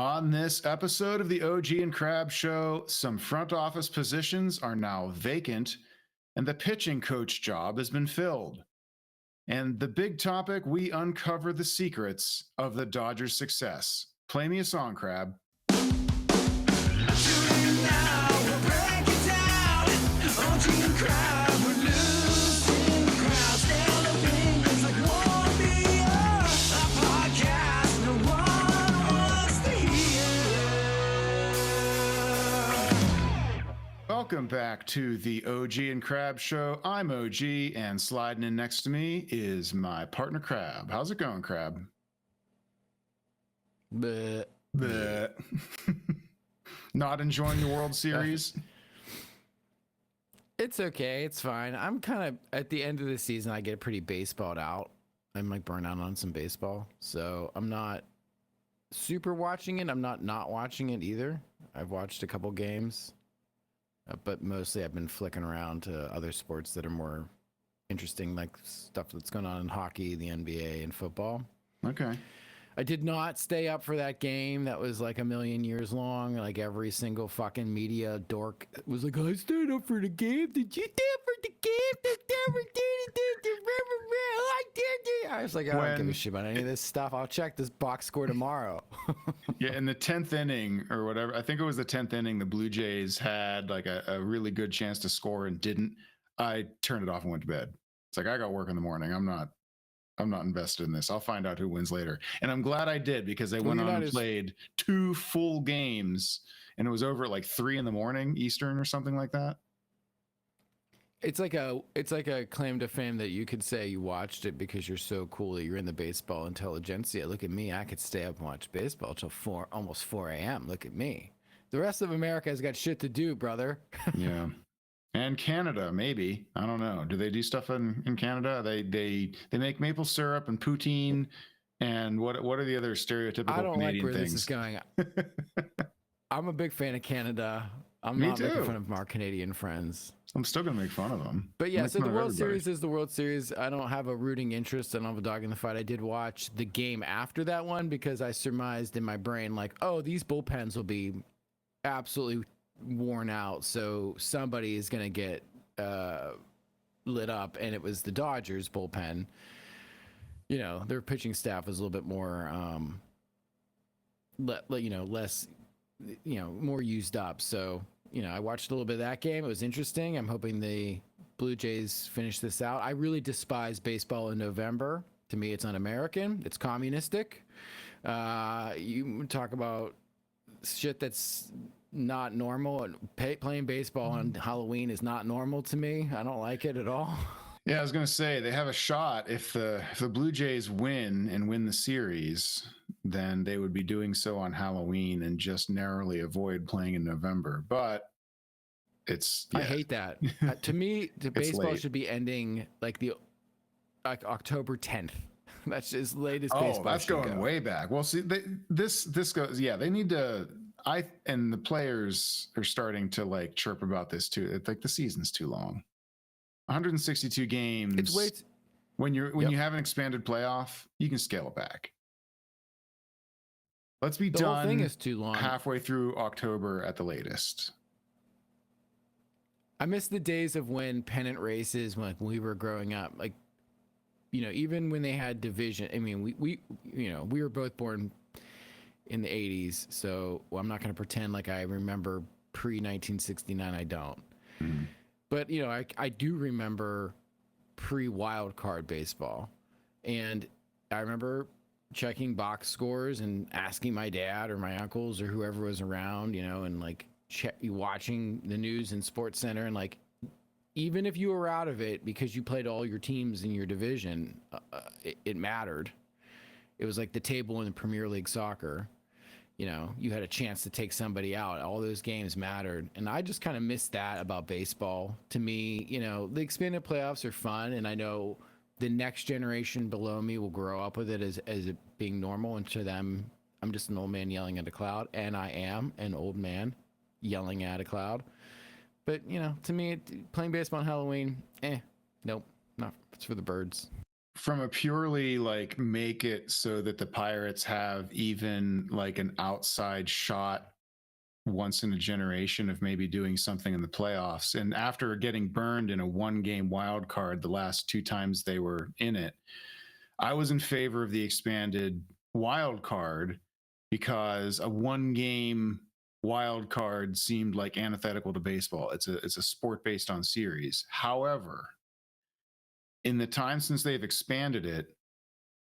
On this episode of the OG and Crab Show, some front office positions are now vacant, and the pitching coach job has been filled. And the big topic, we uncover the secrets of the Dodgers' success. Play me a song, Crab. Welcome back to the OG and Crab Show. I'm OG, and sliding in next to me is my partner, Crab. How's it going, Crab? Bleh. Bleh. Not enjoying the World Series? It's okay. It's fine. I'm kind of at the end of the season. I get pretty baseballed out. I'm like burnt out on some baseball, so I'm not super watching it. I'm not watching it either. I've watched a couple games. But mostly I've been flicking around to other sports that are more interesting, like stuff that's going on in hockey, the NBA, and football. Okay. I did not stay up for that game that was like a million years long. Like every single fucking media dork was like, I stayed up for the game. Did you stay up for the game? I was like, I don't give a shit about any of this stuff. I'll check this box score tomorrow. Yeah, in the 10th inning or whatever, I think it was the 10th inning, the Blue Jays had like a really good chance to score and didn't. I turned it off and went to bed. It's like, I got work in the morning. I'm not invested in this. I'll find out who wins later. And I'm glad I did, because they went on and played 2 full games, and it was over at like 3 a.m. Eastern or something like that. It's like a claim to fame that you could say you watched it because you're so cool that you're in the baseball intelligentsia. Look at me. I could stay up and watch baseball till almost 4 a.m. Look at me. The rest of America has got shit to do, brother. Yeah. And Canada, maybe. I don't know. Do they do stuff in Canada? They make maple syrup and poutine, and what are the other stereotypical I don't Canadian like where things? this is going. I'm a big fan of Canada. I'm Me not too. making fun of our Canadian friends. I'm still gonna make fun of them. But yeah, so the World Series is the World Series. I don't have a rooting interest. I don't have a dog in the fight. I did watch the game after that one because I surmised in my brain, like, oh, these bullpens will be absolutely worn out, so somebody is going to get lit up. And it was the Dodgers bullpen. You know, their pitching staff was a little bit more, less, more used up. So, I watched a little bit of that game. It was interesting. I'm hoping the Blue Jays finish this out. I really despise baseball in November. To me, it's un-American. It's communistic. You talk about shit that's not normal. Playing baseball on Halloween is not normal to me. I don't like it at all. Yeah, I was going to say they have a shot if the Blue Jays win the series, then they would be doing so on Halloween and just narrowly avoid playing in November. But I hate that. To me, the baseball should be ending like October 10th. That's as late as baseball. Oh, that's going way back. Well, see, this goes. Yeah, they need to. And the players are starting to like chirp about this too. It's like the season's too long. 162 games. It's when you have an expanded playoff, you can scale it back. Let's be done. The whole thing is too long. Halfway through October at the latest. I miss the days of when pennant races, when we were growing up, like, even when they had division. I mean, we were both born in the 80s, so I'm not going to pretend like I remember pre-1969. I don't. Mm-hmm. But, I do remember pre-wild card baseball. And I remember checking box scores and asking my dad or my uncles or whoever was around, and like watching the news and Sports Center. And like, even if you were out of it because you played all your teams in your division, it mattered. It was like the table in the Premier League soccer. You had a chance to take somebody out. All those games mattered. And I just kind of missed that about baseball. To me, the expanded playoffs are fun. And I know the next generation below me will grow up with it as it being normal. And to them, I'm just an old man yelling at a cloud. And I am an old man yelling at a cloud. But, to me, playing baseball on Halloween, nope, not. It's for the birds. from a purely like make it so that the Pirates have even like an outside shot once in a generation of maybe doing something in the playoffs. And after getting burned in a 1-game wild card the last 2 times they were in it, I was in favor of the expanded wild card because a 1-game wild card seemed like antithetical to baseball. It's a sport based on series. However, in the time since they've expanded it,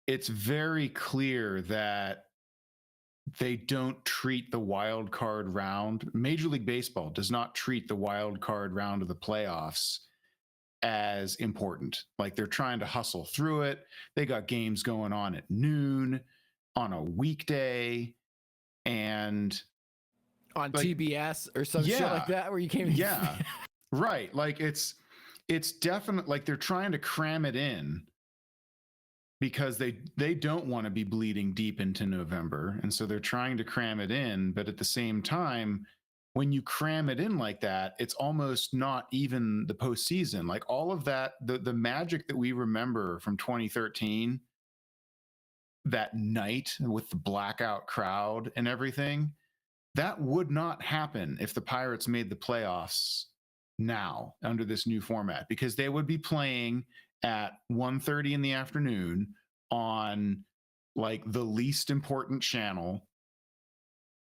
it's very clear that they don't treat the wild card round. Major League Baseball does not treat the wild card round of the playoffs as important. Like they're trying to hustle through it. They got games going on at noon on a weekday and on like, TBS or some shit like that where you can't even yeah. Right. Like it's definitely like they're trying to cram it in because they don't want to be bleeding deep into November. And so they're trying to cram it in. But at the same time, when you cram it in like that, it's almost not even the postseason. Like all of that, the magic that we remember from 2013, that night with the blackout crowd and everything, that would not happen if the Pirates made the playoffs now under this new format, because they would be playing at 1:30 in the afternoon on like the least important channel,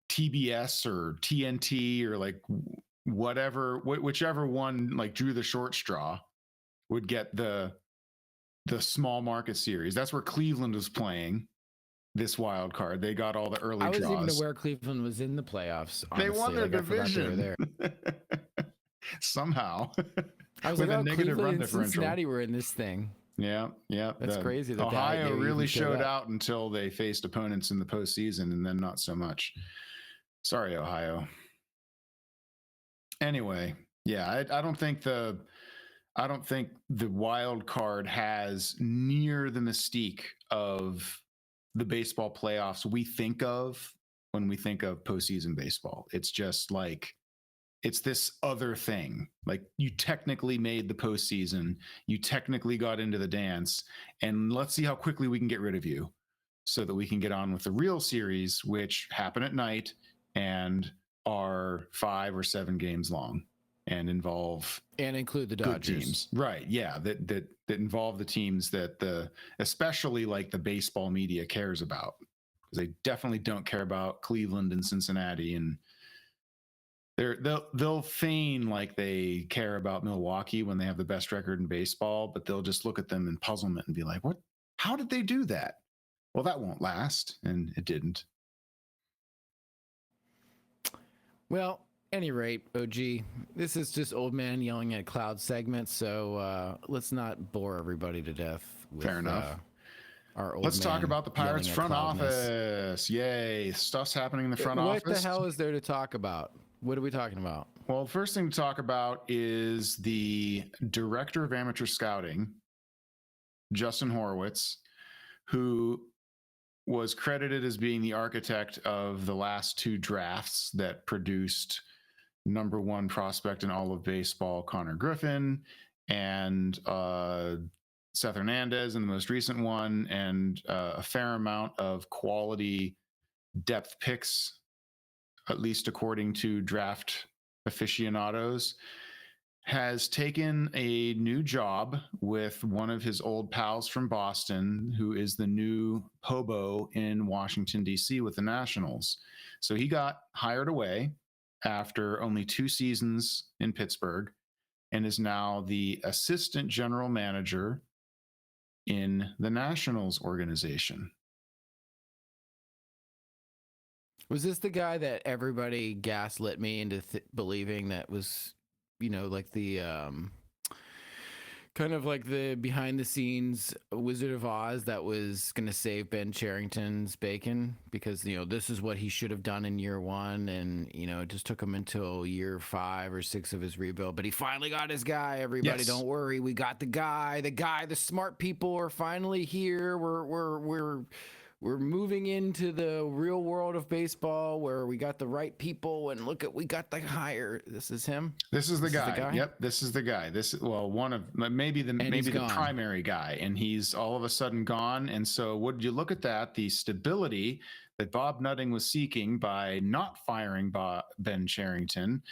TBS or TNT or like whatever, whichever one like drew the short straw would get the small market series. That's where Cleveland was playing this wild card. They got all the early draws. I wasn't even aware Cleveland was in the playoffs. Honestly. They won their division. They were there. Somehow. I was like, oh, Cleveland and Cincinnati were in this thing. Yeah. That's crazy. That Ohio really showed out until they faced opponents in the postseason, and then not so much. Sorry, Ohio. Anyway, yeah, I don't think the wild card has near the mystique of the baseball playoffs we think of when we think of postseason baseball. It's just like, it's this other thing. Like you technically made the postseason, you technically got into the dance, and let's see how quickly we can get rid of you so that we can get on with the real series, which happen at night and are 5 or 7 games long and include the Dodgers teams. Right. Yeah. That involve the teams that especially like the baseball media cares about, because they definitely don't care about Cleveland and Cincinnati, and they'll feign like they care about Milwaukee when they have the best record in baseball, but they'll just look at them in puzzlement and be like, what, how did they do that? Well, that won't last. And it didn't. Well, any rate, OG, this is just old man yelling at cloud segments, so let's not bore everybody to death with, fair enough. Our old Let's talk about the Pirates front office. Yay, stuff's happening in the front office. What the hell is there to talk about? What are we talking about? Well, the first thing to talk about is the director of amateur scouting, Justin Horowitz, who was credited as being the architect of the last 2 drafts that produced number 1 prospect in all of baseball, Connor Griffin, and Seth Hernandez in the most recent one, and a fair amount of quality depth picks, at least according to draft aficionados, has taken a new job with one of his old pals from Boston, who is the new Pobo in Washington, D.C. with the Nationals. So he got hired away after only 2 seasons in Pittsburgh and is now the assistant general manager in the Nationals organization. Was this the guy that everybody gaslit me into believing that was, like the kind of like the behind the scenes Wizard of Oz that was going to save Ben Cherington's bacon because, this is what he should have done in year 1. And, it just took him until year 5 or 6 of his rebuild. But he finally got his guy. Everybody, yes. Don't worry. We got the guy. The smart people are finally here. we're moving into the real world of baseball where we got the right people and look at we got the hire. This is him. This is the guy. Yep, this is the guy. One of maybe the primary guy, and he's all of a sudden gone. And so, would you look at that? The stability that Bob Nutting was seeking by not firing Ben Cherington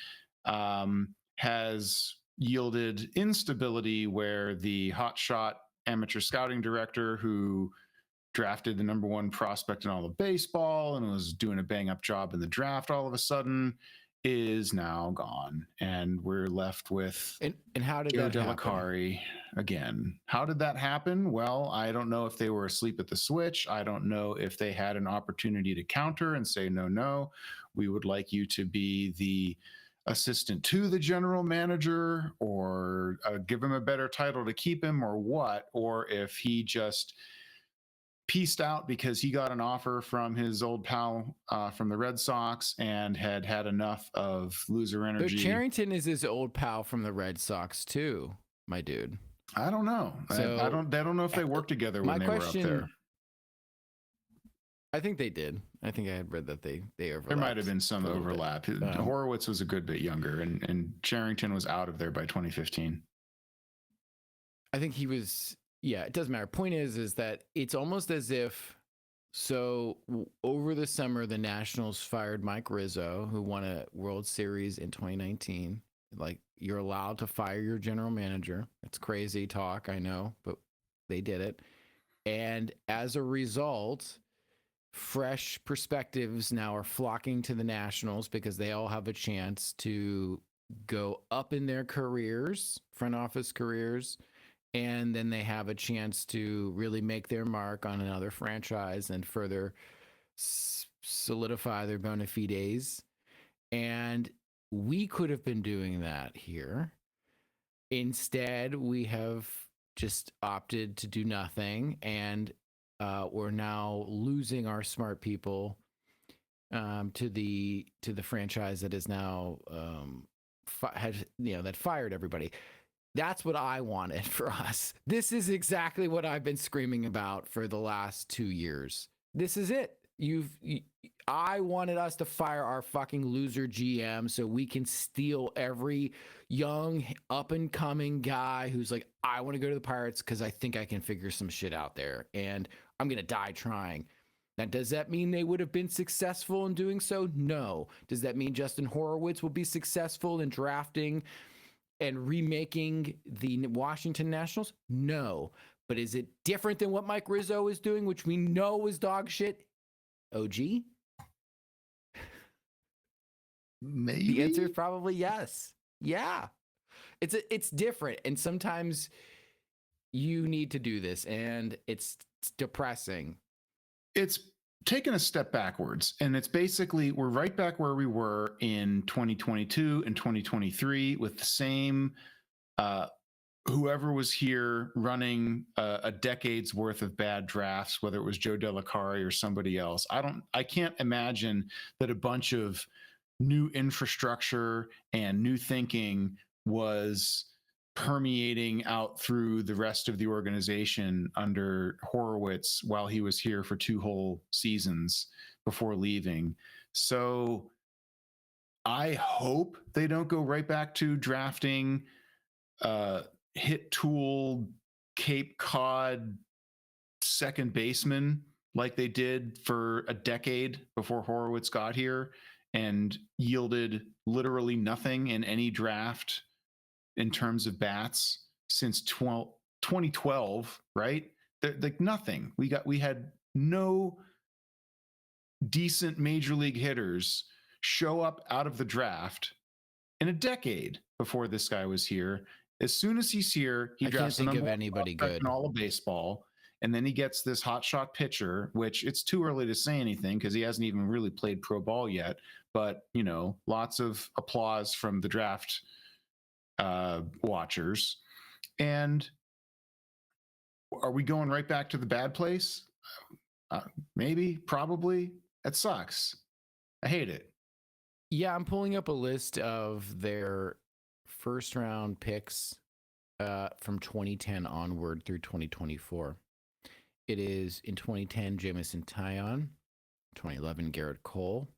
has yielded instability, where the hotshot amateur scouting director who drafted the number one prospect in all of baseball and was doing a bang up job in the draft all of a sudden is now gone, and we're left with and how did Joe that happen? Again. How did that happen? Well, I don't know if they were asleep at the switch. I don't know if they had an opportunity to counter and say, no, we would like you to be the assistant to the general manager, or give him a better title to keep him, or what, or if he just pieced out because he got an offer from his old pal from the Red Sox and had enough of loser energy. But Cherington is his old pal from the Red Sox too, my dude. I don't know. So, I don't know if they worked together when they were up there. I think they did. I think I had read that they overlapped. There might have been some overlap. Horowitz was a good bit younger, and Cherington was out of there by 2015. I think he was. Yeah, it doesn't matter. Point is that it's almost as if, over the summer, the Nationals fired Mike Rizzo, who won a World Series in 2019. Like, you're allowed to fire your general manager. It's crazy talk, I know, but they did it. And as a result, fresh perspectives now are flocking to the Nationals because they all have a chance to go up in their careers, front office careers, and then they have a chance to really make their mark on another franchise and further solidify their bona fides. And we could have been doing that here. Instead, we have just opted to do nothing, and we're now losing our smart people to the franchise that is now that fired everybody. That's what I wanted for us. This is exactly what I've been screaming about for the last 2 years. This is it. I wanted us to fire our fucking loser GM so we can steal every young up and coming guy who's like, I want to go to the Pirates because I think I can figure some shit out there and I'm going to die trying. Now, does that mean they would have been successful in doing so? No. Does that mean Justin Horowitz will be successful in drafting and remaking the Washington Nationals? No. But is it different than what Mike Rizzo is doing, which we know is dog shit? OG? Maybe. The answer is probably yes. Yeah. It's different. And sometimes you need to do this, and it's depressing. It's taken a step backwards, and it's basically we're right back where we were in 2022 and 2023 with the same whoever was here running a decade's worth of bad drafts, whether it was Joe Delicari or somebody else. I can't imagine that a bunch of new infrastructure and new thinking was permeating out through the rest of the organization under Horowitz while he was here for 2 whole seasons before leaving. So I hope they don't go right back to drafting hit tool Cape Cod second baseman like they did for a decade before Horowitz got here and yielded literally nothing in any draft in terms of bats since 2012, right? Like nothing. We had no decent major league hitters show up out of the draft in a decade before this guy was here. As soon as he's here, he drafts the number anybody good in all of baseball, and then he gets this hotshot pitcher, which it's too early to say anything because he hasn't even really played pro ball yet. But lots of applause from the draft watchers. And are we going right back to the bad place? Maybe, probably. That sucks. I hate it. Yeah, I'm pulling up a list of their first round picks from 2010 onward through 2024. it is in 2010 Jamison Tyon, 2011 Garrett Cole,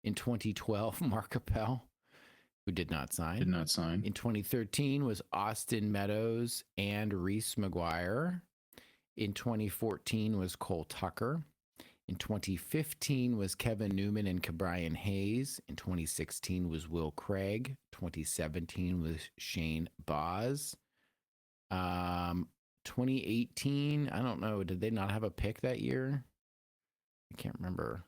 in 2012 Mark Appel, who did not sign. Did not sign. In 2013 was Austin Meadows and Reese McGuire. In 2014 was Cole Tucker. In 2015 was Kevin Newman and Ke'Bryan Hayes. In 2016 was Will Craig. 2017 was Shane Boz. 2018, I don't know. Did they not have a pick that year? I can't remember.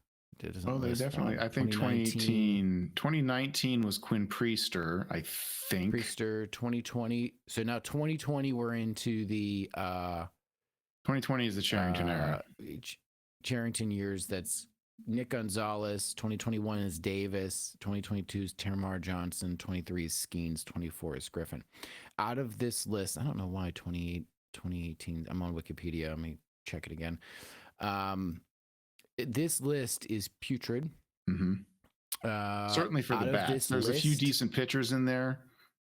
Oh, they definitely. I think 2019 was Quinn Priester, I think. Priester, 2020. So now 2020, we're into the 2020 is the Charrington era. Charrington years. That's Nick Gonzalez. 2021 is Davis. 2022 is Termar Johnson. 23 is Skeens. 24 is Griffin. Out of this list, I don't know why 2018. I'm on Wikipedia. Let me check it again. This list is putrid. Mm-hmm. Certainly for the bats. There's a few decent pitchers in there.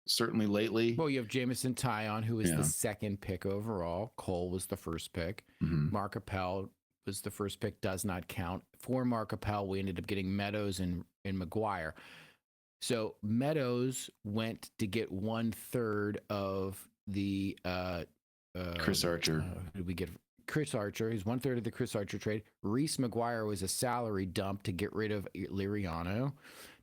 Certainly lately. Well, you have Jamison Tyon, who was the second pick overall. Cole was the first pick. Mm-hmm. Mark Appel was the first pick. Does not count. For Mark Appel, we ended up getting Meadows and McGuire. So Meadows went to get 1/3 of the Chris Archer. Who did we get? Chris Archer. He's 1/3 of the Chris Archer trade. Reese McGuire was a salary dump to get rid of Liriano.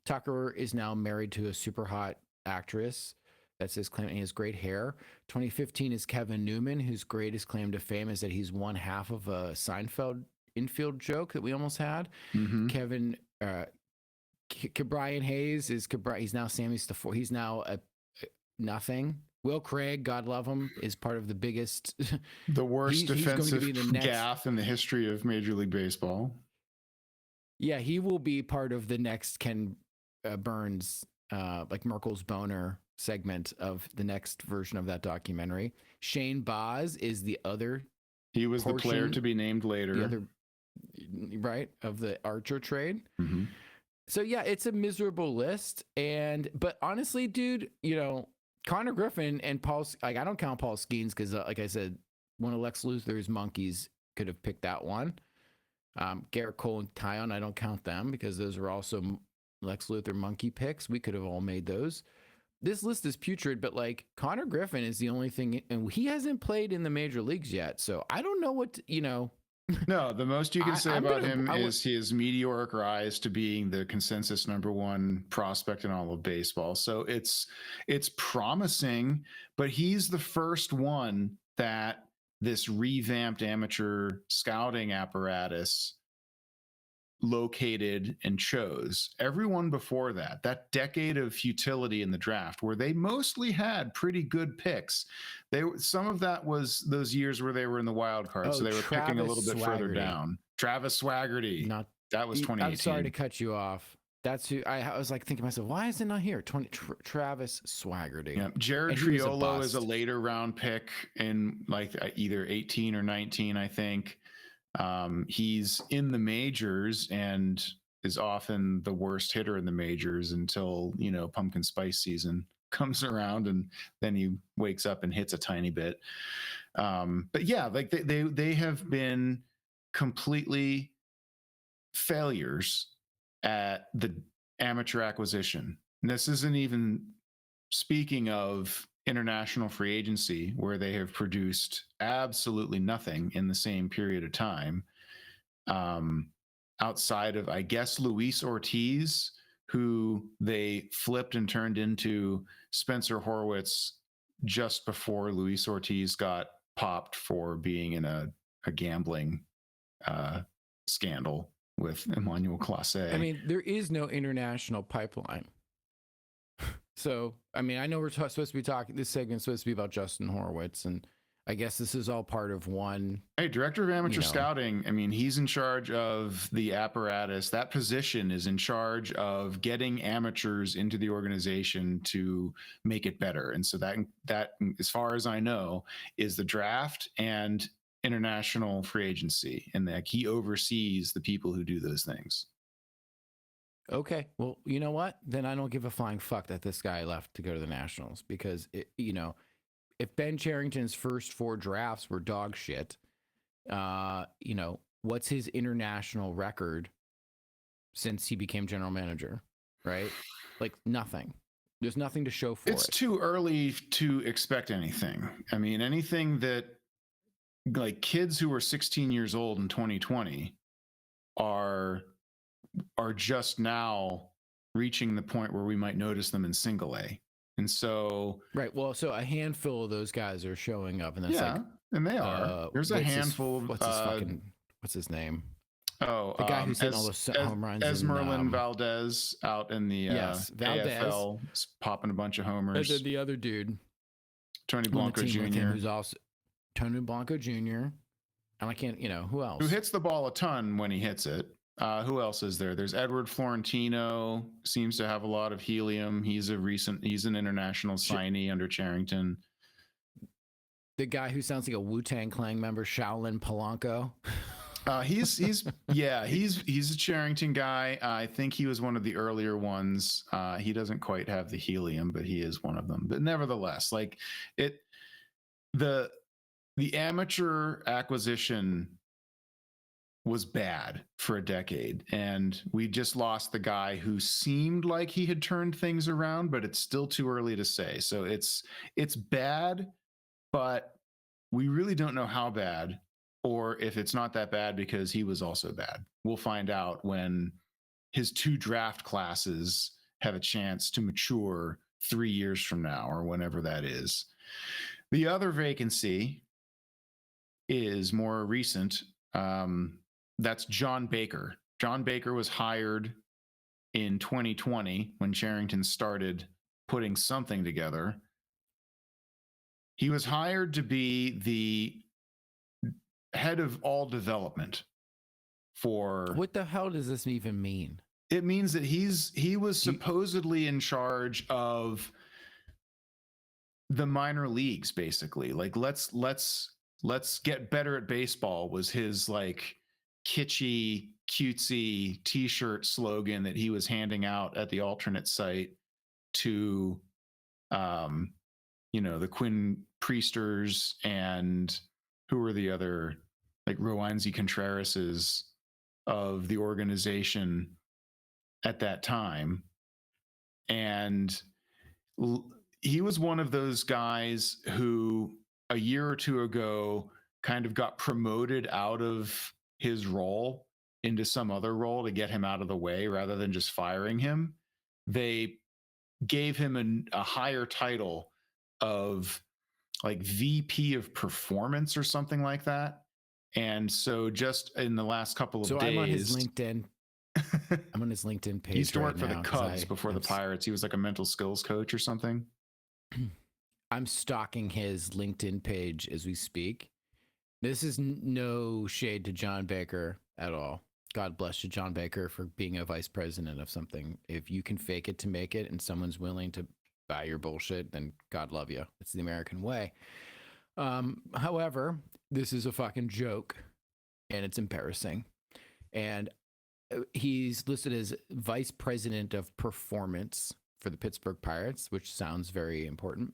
Tucker is now married to a super hot actress. That's his claim. And he has great hair. 2015 is Kevin Newman, whose greatest claim to fame is that he's one half of a Seinfeld infield joke that we almost had. Mm-hmm. Kevin Ke'Bryan Hayes is he's now Sammy Stafford. He's now a nothing. Will Craig, God love him, is part of the biggest, the worst defensive gaffe in the history of Major League Baseball. Yeah, he will be part of the next Ken Burns, like Merkel's boner segment of the next version of that documentary. Shane Boz is the other. He was the player to be named later. The other, right, of the Archer trade. Mm-hmm. So yeah, it's a miserable list. But honestly, dude, Connor Griffin and Paul, like I don't count Paul Skeens because, like I said, one of Lex Luthor's monkeys could have picked that one. Garrett Cole and Tyon, I don't count them because those are also Lex Luthor monkey picks. We could have all made those. This list is putrid, but like Connor Griffin is the only thing, and he hasn't played in the major leagues yet. So I don't know what, No, the most you can say about him is his meteoric rise to being the consensus #1 prospect in all of baseball. So it's promising, but he's the first one that this revamped amateur scouting apparatus located and chose. Everyone before that decade of futility in the draft where they mostly had pretty good picks. Some of that was those years where they were in the wild card, so they were picking a little bit further down. Travis Swaggerty. That was 2018. I'm sorry to cut you off. That's who I was like thinking to myself, why is it not here? Travis Swaggerty. Yeah, Jared Triolo is a later round pick in like either 18 or 19, I think. He's in the majors and is often the worst hitter in the majors until pumpkin spice season comes around, and then he wakes up and hits a tiny bit. But yeah, like they have been completely failures at the amateur acquisition. And this isn't even speaking of international free agency, where they have produced absolutely nothing in the same period of time, outside of, I guess, Luis Ortiz, who they flipped and turned into Spencer Horwitz just before Luis Ortiz got popped for being in a gambling scandal with Emmanuel Clase. I mean, there is no international pipeline. So, I mean, I know we're supposed to be talking, this segment's supposed to be about Justin Horwitz, and I guess this is all part of one. Hey, director of amateur scouting. I mean, he's in charge of the apparatus. That position is in charge of getting amateurs into the organization to make it better. And so that, as far as I know, is the draft and international free agency. And that he oversees the people who do those things. Okay, well, you know what? Then I don't give a flying fuck that this guy left to go to the Nationals, because if Ben Cherington's first 4 drafts were dog shit, What's his international record since he became general manager, right? Like nothing. There's nothing to show for It's it. too early to expect anything. I mean, anything that like kids who were 16 years old in 2020 are just now reaching the point where we might notice them in single A. And so Right. Well, so a handful of those guys are showing up, and that's yeah, and they are. There's a handful what's his fucking what's his name? The guy who's hitting all those home runs. Esmeralyn Valdez out in the Valdez. AFL, popping a bunch of homers. And then the other dude, Tony Blanco Jr., who's also Tony Blanco Jr. And I can't, who else? Who hits the ball a ton when he hits it. Who else is there? There's Edward Florentino, seems to have a lot of helium. He's an international signee under Charrington. The guy who sounds like a Wu-Tang Clan member, Shaolin Polanco. He's a Charrington guy. I think he was one of the earlier ones. He doesn't quite have the helium, but he is one of them. But nevertheless, like the amateur acquisition was bad for a decade, and we just lost the guy who seemed like he had turned things around, but it's still too early to say. So it's bad, but we really don't know how bad, or if it's not that bad because he was also bad. We'll find out when his 2 draft classes have a chance to mature 3 years from now, or whenever that is. The other vacancy is more recent. That's John Baker. John Baker was hired in 2020 when Charrington started putting something together. He was hired to be the head of all development for... What the hell does this even mean? It means that he was supposedly in charge of the minor leagues, basically. Like, let's get better at baseball was his like kitschy, cutesy t-shirt slogan that he was handing out at the alternate site to the Quinn Priesters and who were the other, like, Rowanzi Contrerases of the organization at that time. And he was one of those guys who a year or two ago kind of got promoted out of his role into some other role to get him out of the way rather than just firing him. They gave him a higher title of like VP of performance or something like that. And so just in the last couple of days... I'm on his LinkedIn. I'm on his LinkedIn page. He used to work for the Cubs before the Pirates. He was like a mental skills coach or something. I'm stalking his LinkedIn page as we speak. This is no shade to John Baker at all. God bless you, John Baker, for being a vice president of something. If you can fake it to make it and someone's willing to buy your bullshit, then God love you. It's the American way. However, this is a fucking joke and it's embarrassing. And he's listed as vice president of performance for the Pittsburgh Pirates, which sounds very important.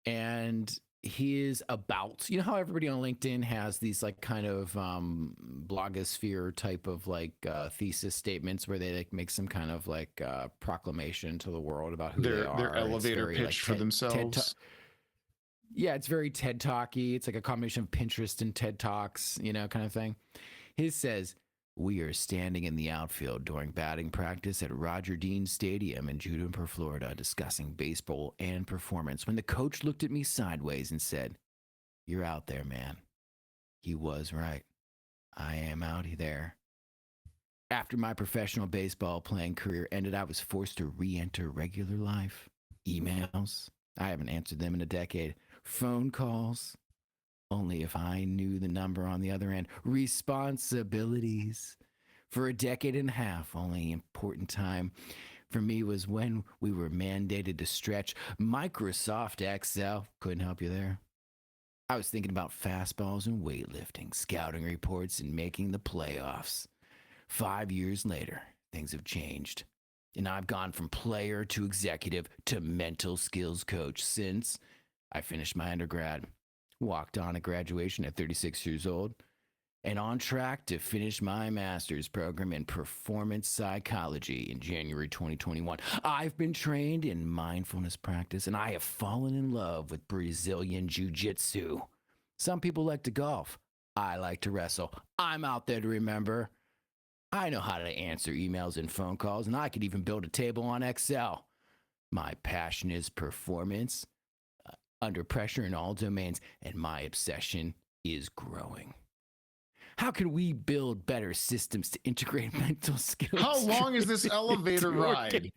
And he is about, how everybody on LinkedIn has these like kind of blogosphere type of like thesis statements where they like make some kind of like proclamation to the world about who they are. Their elevator pitch like for themselves. Yeah, it's very TED Talky. It's like a combination of Pinterest and TED Talks, kind of thing. His says, "We are standing in the outfield during batting practice at Roger Dean Stadium in Juniper, Florida, discussing baseball and performance when the coach looked at me sideways and said, 'You're out there, man.' He was right. I am out there. After my professional baseball playing career ended, I was forced to re-enter regular life. Emails. I haven't answered them in a decade. Phone calls. Only if I knew the number on the other end. Responsibilities. For a decade and a half, only important time for me was when we were mandated to stretch. Microsoft Excel couldn't help you there. I was thinking about fastballs and weightlifting, scouting reports, and making the playoffs. 5 years later, things have changed. And I've gone from player to executive to mental skills coach since I finished my undergrad. walked on at graduation at 36 years old, and on track to finish my master's program in performance psychology in January 2021. I've been trained in mindfulness practice, and I have fallen in love with Brazilian jiu-jitsu. Some people like to golf. I like to wrestle. I'm out there to remember. I know how to answer emails and phone calls, and I could even build a table on Excel. My passion is performance under pressure in all domains, and my obsession is growing. How can we build better systems to integrate mental skills? How long is this elevator ride?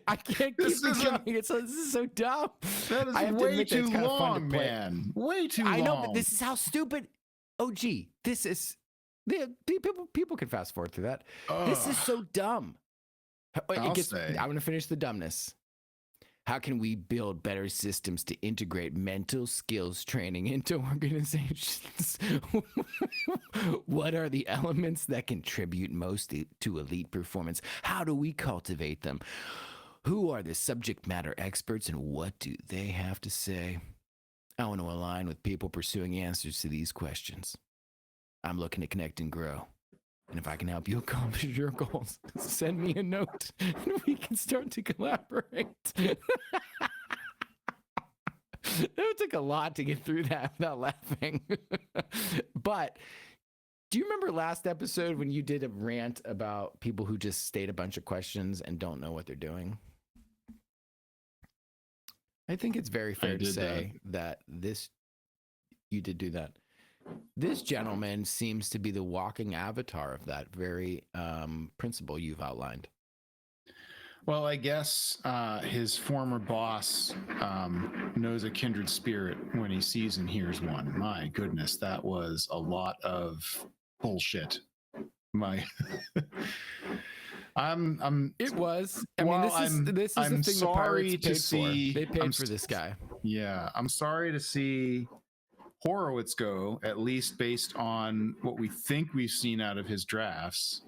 I can't keep it going. This is so dumb. That is I have to way admit that too it's kind of fun to long, play. man. Way too long. I know, but this is how stupid. Oh, gee, this is. People can fast forward through that. This is so dumb. I'm going to finish the dumbness. How can we build better systems to integrate mental skills training into organizations? What are the elements that contribute most to elite performance? How do we cultivate them? Who are the subject matter experts, and what do they have to say? I want to align with people pursuing answers to these questions. I'm looking to connect and grow. And if I can help you accomplish your goals, send me a note and we can start to collaborate. It took a lot to get through that without laughing. But do you remember last episode when you did a rant about people who just state a bunch of questions and don't know what they're doing? I think it's very fair to say that you did do that. This gentleman seems to be the walking avatar of that very principle you've outlined. Well, I guess his former boss knows a kindred spirit when he sees and hears one. My goodness, that was a lot of bullshit. It was. I mean, this is the thing the Pirates paid for. They paid for this guy. Yeah, I'm sorry to see Horowitz go, at least based on what we think we've seen out of his drafts.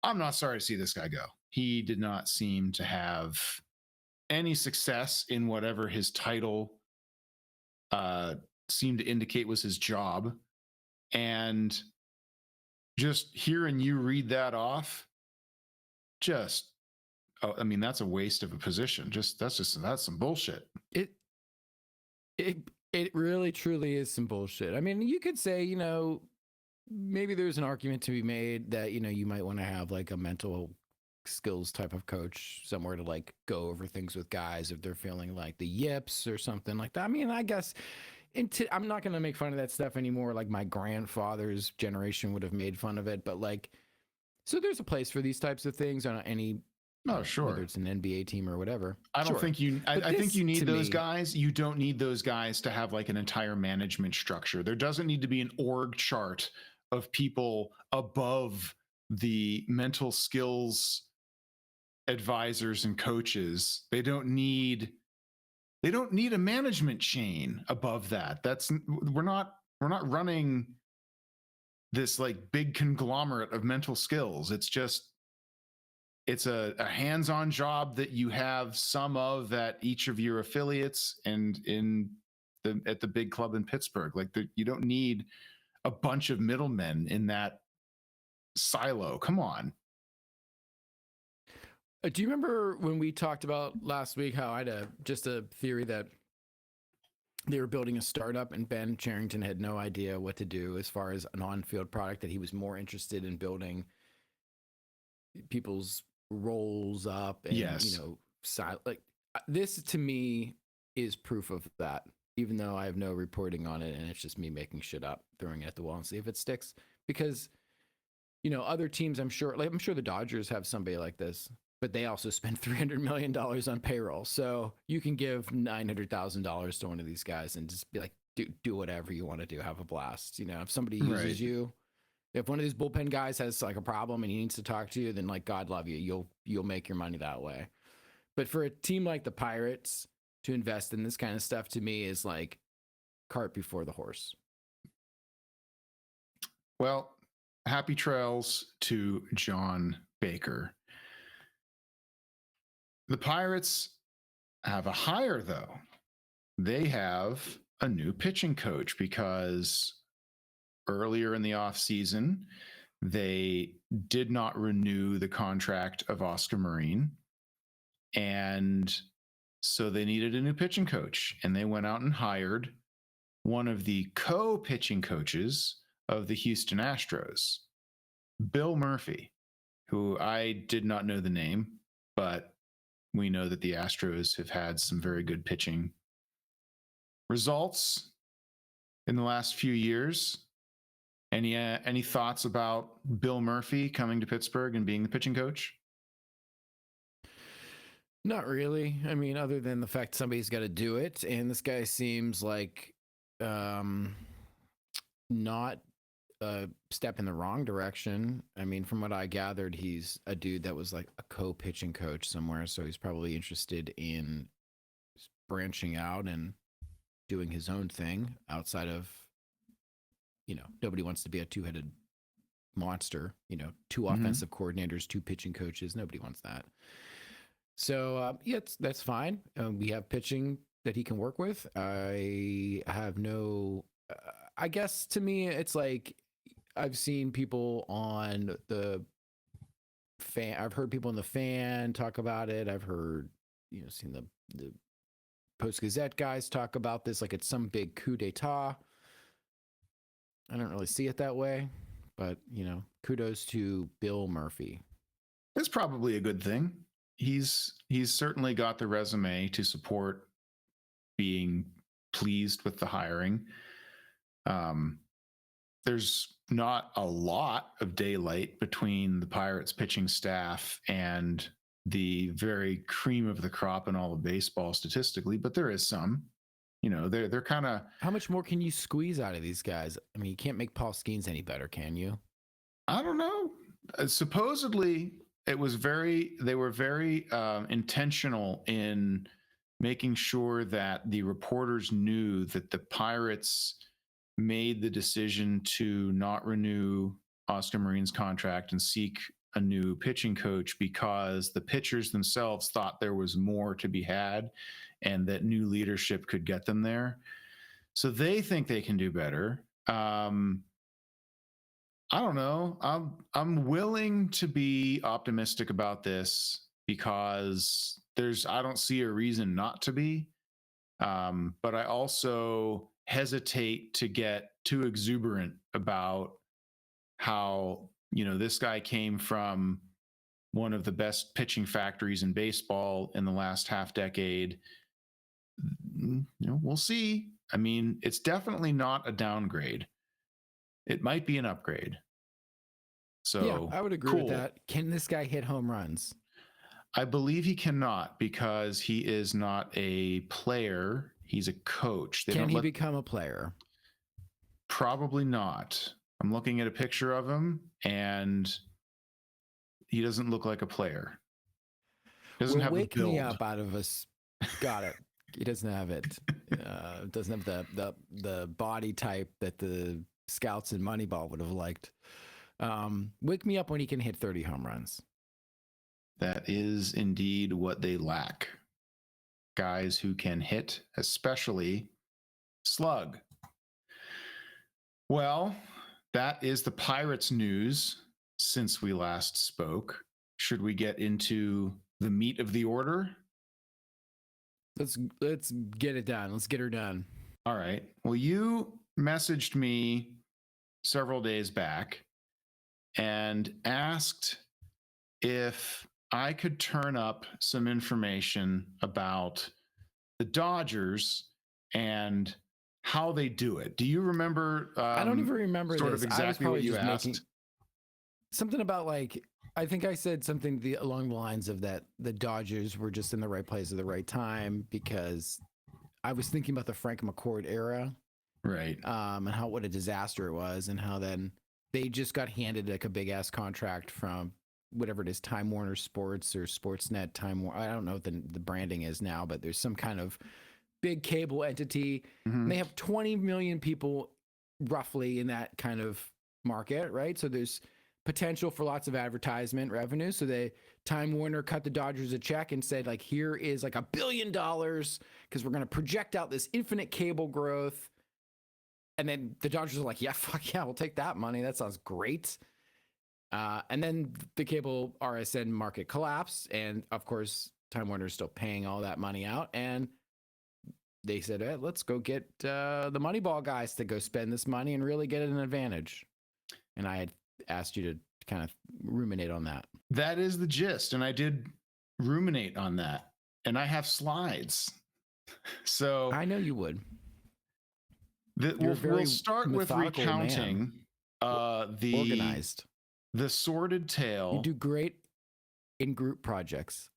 I'm not sorry to see this guy go. He did not seem to have any success in whatever his title seemed to indicate was his job. And just hearing you read that off, that's a waste of a position. That's some bullshit. It really, truly is some bullshit. I mean, you could say, maybe there's an argument to be made that, you might want to have like a mental skills type of coach somewhere to like go over things with guys if they're feeling like the yips or something like that. I mean, I guess I'm not going to make fun of that stuff anymore. Like my grandfather's generation would have made fun of it, but like, so there's a place for these types of things on any. Oh, sure. Whether it's an NBA team or whatever. I think you need those guys. You don't need those guys to have like an entire management structure. There doesn't need to be an org chart of people above the mental skills advisors and coaches. They don't need a management chain above that. We're not running this like big conglomerate of mental skills. It's a hands-on job that you have some of at each of your affiliates and at the big club in Pittsburgh. Like you don't need a bunch of middlemen in that silo. Come on. Do you remember when we talked about last week how I had a theory that they were building a startup and Ben Charrington had no idea what to do as far as an on-field product, that he was more interested in building people's roles up and like this to me is proof of that, even though I have no reporting on it and it's just me making shit up, throwing it at the wall and see if it sticks. Because other teams, I'm sure the Dodgers have somebody like this, but they also spend $300 million on payroll. So you can give $900,000 to one of these guys and just be like, do whatever you want to do, have a blast. If somebody uses you, if one of these bullpen guys has like a problem and he needs to talk to you, then like, God love you. You'll make your money that way. But for a team like the Pirates to invest in this kind of stuff, to me, is like cart before the horse. Well, happy trails to John Baker. The Pirates have a hire, though. They have a new pitching coach because earlier in the offseason, they did not renew the contract of Oscar Marin. And so they needed a new pitching coach. And they went out and hired one of the co-pitching coaches of the Houston Astros, Bill Murphy, who I did not know the name, but we know that the Astros have had some very good pitching results in the last few years. Any thoughts about Bill Murphy coming to Pittsburgh and being the pitching coach? Not really. I mean, other than the fact somebody's got to do it, and this guy seems like not a step in the wrong direction. I mean, from what I gathered, he's a dude that was like a co-pitching coach somewhere, so he's probably interested in branching out and doing his own thing outside of, nobody wants to be a two-headed monster, two offensive coordinators, two pitching coaches. Nobody wants that. So, yeah, that's fine. We have pitching that he can work with. I have no, I guess to me, it's like I've seen people on the fan. I've heard people in the fan talk about it. I've heard, seen the Post Gazette guys talk about this like it's some big coup d'etat. I don't really see it that way, but kudos to Bill Murphy. It's probably a good thing. He's certainly got the resume to support being pleased with the hiring. There's not a lot of daylight between the Pirates pitching staff and the very cream of the crop in all of baseball statistically, but there is some. They're kind of. How much more can you squeeze out of these guys? I mean, you can't make Paul Skeens any better, can you? I don't know. Supposedly, they were very intentional in making sure that the reporters knew that the Pirates made the decision to not renew Oscar Marin's contract and seek a new pitching coach because the pitchers themselves thought there was more to be had and that new leadership could get them there. So they think they can do better. I don't know. I'm willing to be optimistic about this because I don't see a reason not to be. But I also hesitate to get too exuberant about how, this guy came from one of the best pitching factories in baseball in the last half decade. We'll see. I mean, it's definitely not a downgrade. It might be an upgrade. So yeah, I would agree with that. Can this guy hit home runs? I believe he cannot because he is not a player. He's a coach. Can he become a player? Probably not. I'm looking at a picture of him and he doesn't look like a player. Doesn't have wake the build. Me up out of us. Got it. He doesn't have it. Doesn't have the body type that the scouts in Moneyball would have liked. Wake me up when he can hit 30 home runs. That is indeed what they lack. Guys who can hit, especially slug. Well, that is the Pirates news since we last spoke. Should we get into the meat of the order? Let's get it done. Let's get her done. All right. Well, you messaged me several days back and asked if I could turn up some information about the Dodgers and how they do it. Do you remember? I don't even remember sort this. of exactly what you asked. Something about I think I said something along the lines of that the Dodgers were just in the right place at the right time because I was thinking about the Frank McCourt era. Right. And what a disaster it was and how then they just got handed like a big ass contract from whatever it is, Time Warner Sports or Sportsnet I don't know what the branding is now, but there's some kind of big cable entity. Mm-hmm. And they have 20 million people roughly in that kind of market, right? So there's potential for lots of advertisement revenue. So Time Warner cut the Dodgers a check and said, like, here is like $1 billion because we're going to project out this infinite cable growth. And then the Dodgers are like, yeah, fuck yeah, we'll take that money. That sounds great. And then the cable RSN market collapsed. And of course, Time Warner is still paying all that money out. And they said, hey, let's go get the Moneyball guys to go spend this money and really get an advantage. And I had asked you to kind of ruminate on that. That is the gist. And I did ruminate on that. And I have slides. So I know you would. We'll start with recounting the organized, the sordid tale. You do great in group projects.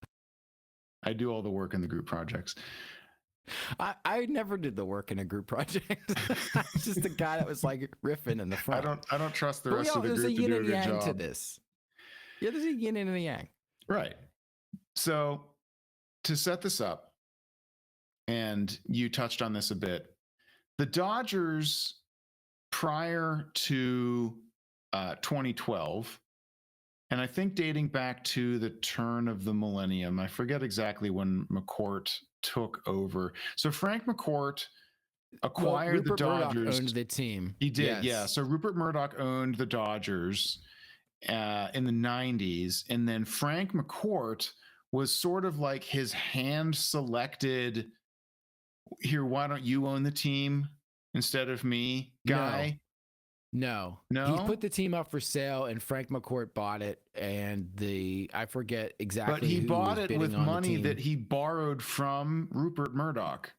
I do all the work in the group projects. I never did the work in a group project. I was just the guy that was like riffing in the front. I don't trust the rest of the group to do a good job. There's a yin and yang to this. Yeah, there's a yin and a yang. Right. So to set this up, and you touched on this a bit, the Dodgers prior to 2012, and I think dating back to the turn of the millennium, I forget exactly when McCourt took over. So Frank McCourt acquired the Dodgers. Murdoch owned the team. He did, yes. Yeah. So Rupert Murdoch owned the Dodgers in the 90s. And then Frank McCourt was sort of like his hand-selected, here, why don't you own the team instead of me guy? No. He put the team up for sale, and Frank McCourt bought it. And I forget exactly. But he bought it with money that he borrowed from Rupert Murdoch.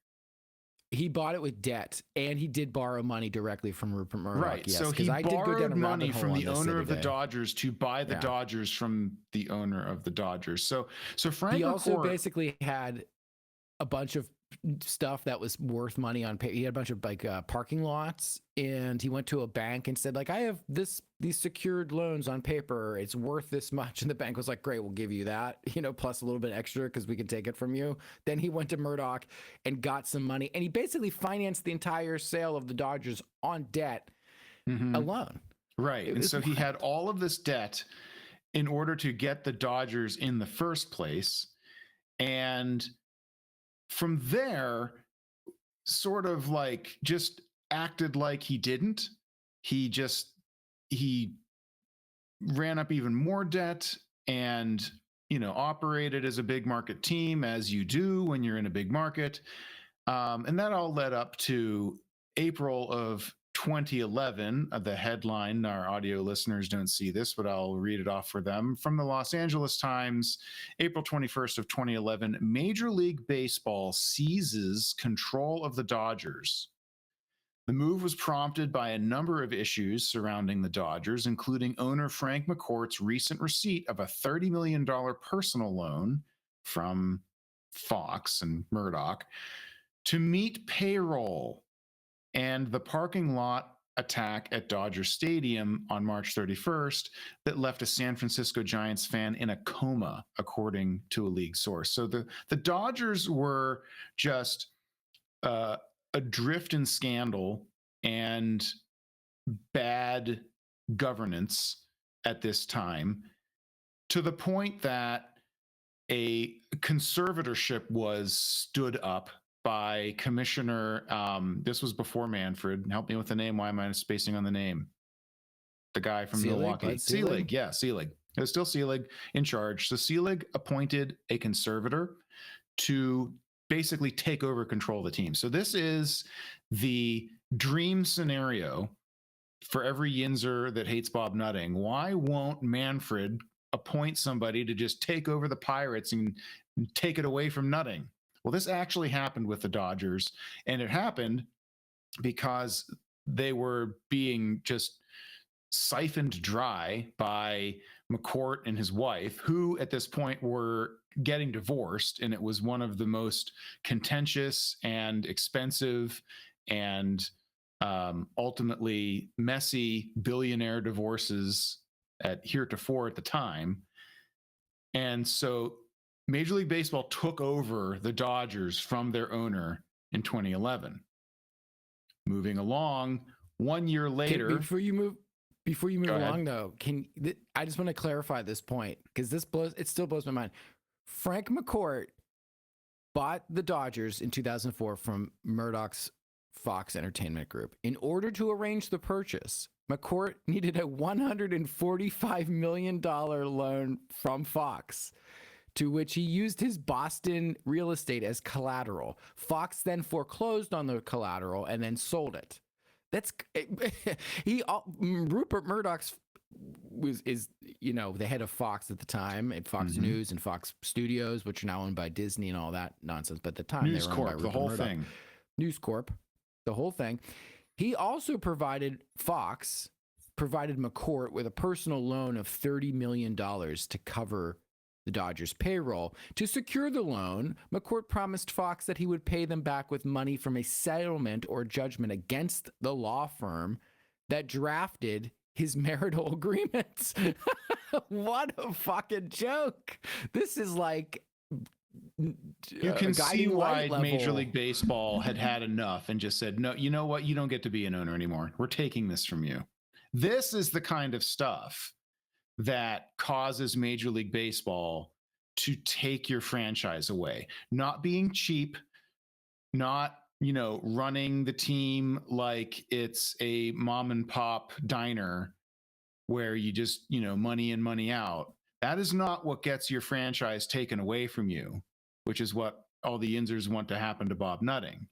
He bought it with debt, and he did borrow money directly from Rupert Murdoch. Right. Yes, so he borrowed money from the owner of the Dodgers to buy the Dodgers from the owner of the Dodgers. So Frank McCourt also basically had a bunch of stuff that was worth money on paper. He had a bunch of like parking lots, and he went to a bank and said, like, I have these secured loans on paper. It's worth this much. And the bank was like, great, we'll give you that, plus a little bit extra because we can take it from you. Then he went to Murdoch and got some money, and he basically financed the entire sale of the Dodgers on debt alone. Right. And so he had all of this debt in order to get the Dodgers in the first place. And from there, sort of like just acted like he didn't. He ran up even more debt and, operated as a big market team, as you do when you're in a big market. And that all led up to April of 2011. The headline, our audio listeners don't see this, but I'll read it off for them. From the Los Angeles Times, April 21st of 2011, Major League Baseball seizes control of the Dodgers. The move was prompted by a number of issues surrounding the Dodgers, including owner Frank McCourt's recent receipt of a $30 million personal loan from Fox and Murdoch to meet payroll, and the parking lot attack at Dodger Stadium on March 31st that left a San Francisco Giants fan in a coma, according to a league source. So the Dodgers were just adrift in scandal and bad governance at this time, to the point that a conservatorship was stood up by Commissioner, this was before Manfred. Help me with the name. Why am I spacing on the name? The guy from Milwaukee. Selig. Yeah, Selig. It was still Selig in charge. So Selig appointed a conservator to basically take over control of the team. So this is the dream scenario for every Yinzer that hates Bob Nutting. Why won't Manfred appoint somebody to just take over the Pirates and take it away from Nutting? Well, this actually happened with the Dodgers, and it happened because they were being just siphoned dry by McCourt and his wife, who at this point were getting divorced, and it was one of the most contentious and expensive and ultimately messy billionaire divorces heretofore at the time. And so Major League Baseball took over the Dodgers from their owner in 2011. Moving along, 1 year later. Before you move Go ahead. along, though, I just want to clarify this point because it still blows my mind. Frank McCourt bought the Dodgers in 2004 from Murdoch's Fox Entertainment Group. In order to arrange the purchase, McCourt needed a $145 million loan from Fox, to which he used his Boston real estate as collateral. Fox then foreclosed on the collateral and then sold it. Rupert Murdoch's is the head of Fox at the time, at Fox News and Fox Studios, which are now owned by Disney and all that nonsense. But at the time, News they were Corp, owned by the Rupert whole Murdoch. thing. News Corp, the whole thing. He also provided McCourt with a personal loan of $30 million to cover the Dodgers' payroll. To secure the loan, McCourt promised Fox that he would pay them back with money from a settlement or judgment against the law firm that drafted his marital agreements. What a fucking joke. This is like you can see why Major League Baseball had enough and just said, no, you know what? You don't get to be an owner anymore. We're taking this from you. This is the kind of stuff that causes Major League Baseball to take your franchise away. Not being cheap, not, running the team like it's a mom and pop diner where you just, money in, money out. That is not what gets your franchise taken away from you, which is what all the Yinzers want to happen to Bob Nutting.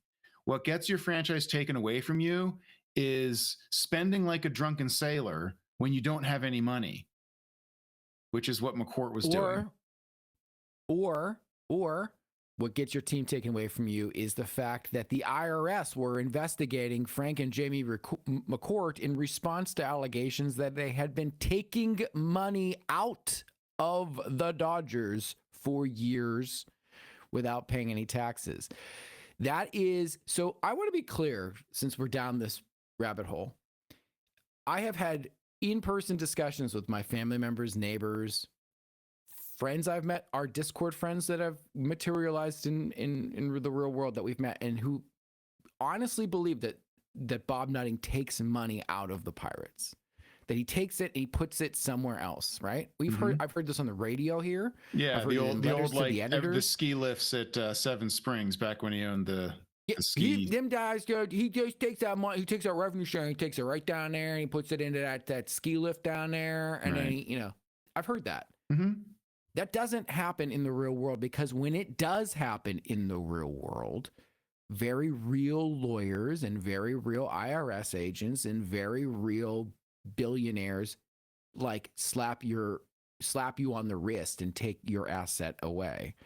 What gets your franchise taken away from you is spending like a drunken sailor when you don't have any money, which is what McCourt was doing. Or what gets your team taken away from you is the fact that the IRS were investigating Frank and Jamie McCourt in response to allegations that they had been taking money out of the Dodgers for years without paying any taxes. So I want to be clear, since we're down this rabbit hole. I have had in-person discussions with my family members, neighbors, friends I've met, our Discord friends that have materialized in the real world that we've met, and who honestly believe that Bob Nutting takes money out of the Pirates, that he takes it and he puts it somewhere else, right? I've heard this on the radio here. Yeah, the old like the ski lifts at Seven Springs back when he owned the ski. Them guys, he just takes that money, he takes that revenue sharing, he takes it right down there and he puts it into that ski lift down there, and then I've heard that. That doesn't happen in the real world, because when it does happen in the real world, very real lawyers and very real IRS agents and very real billionaires like slap you on the wrist and take your asset away.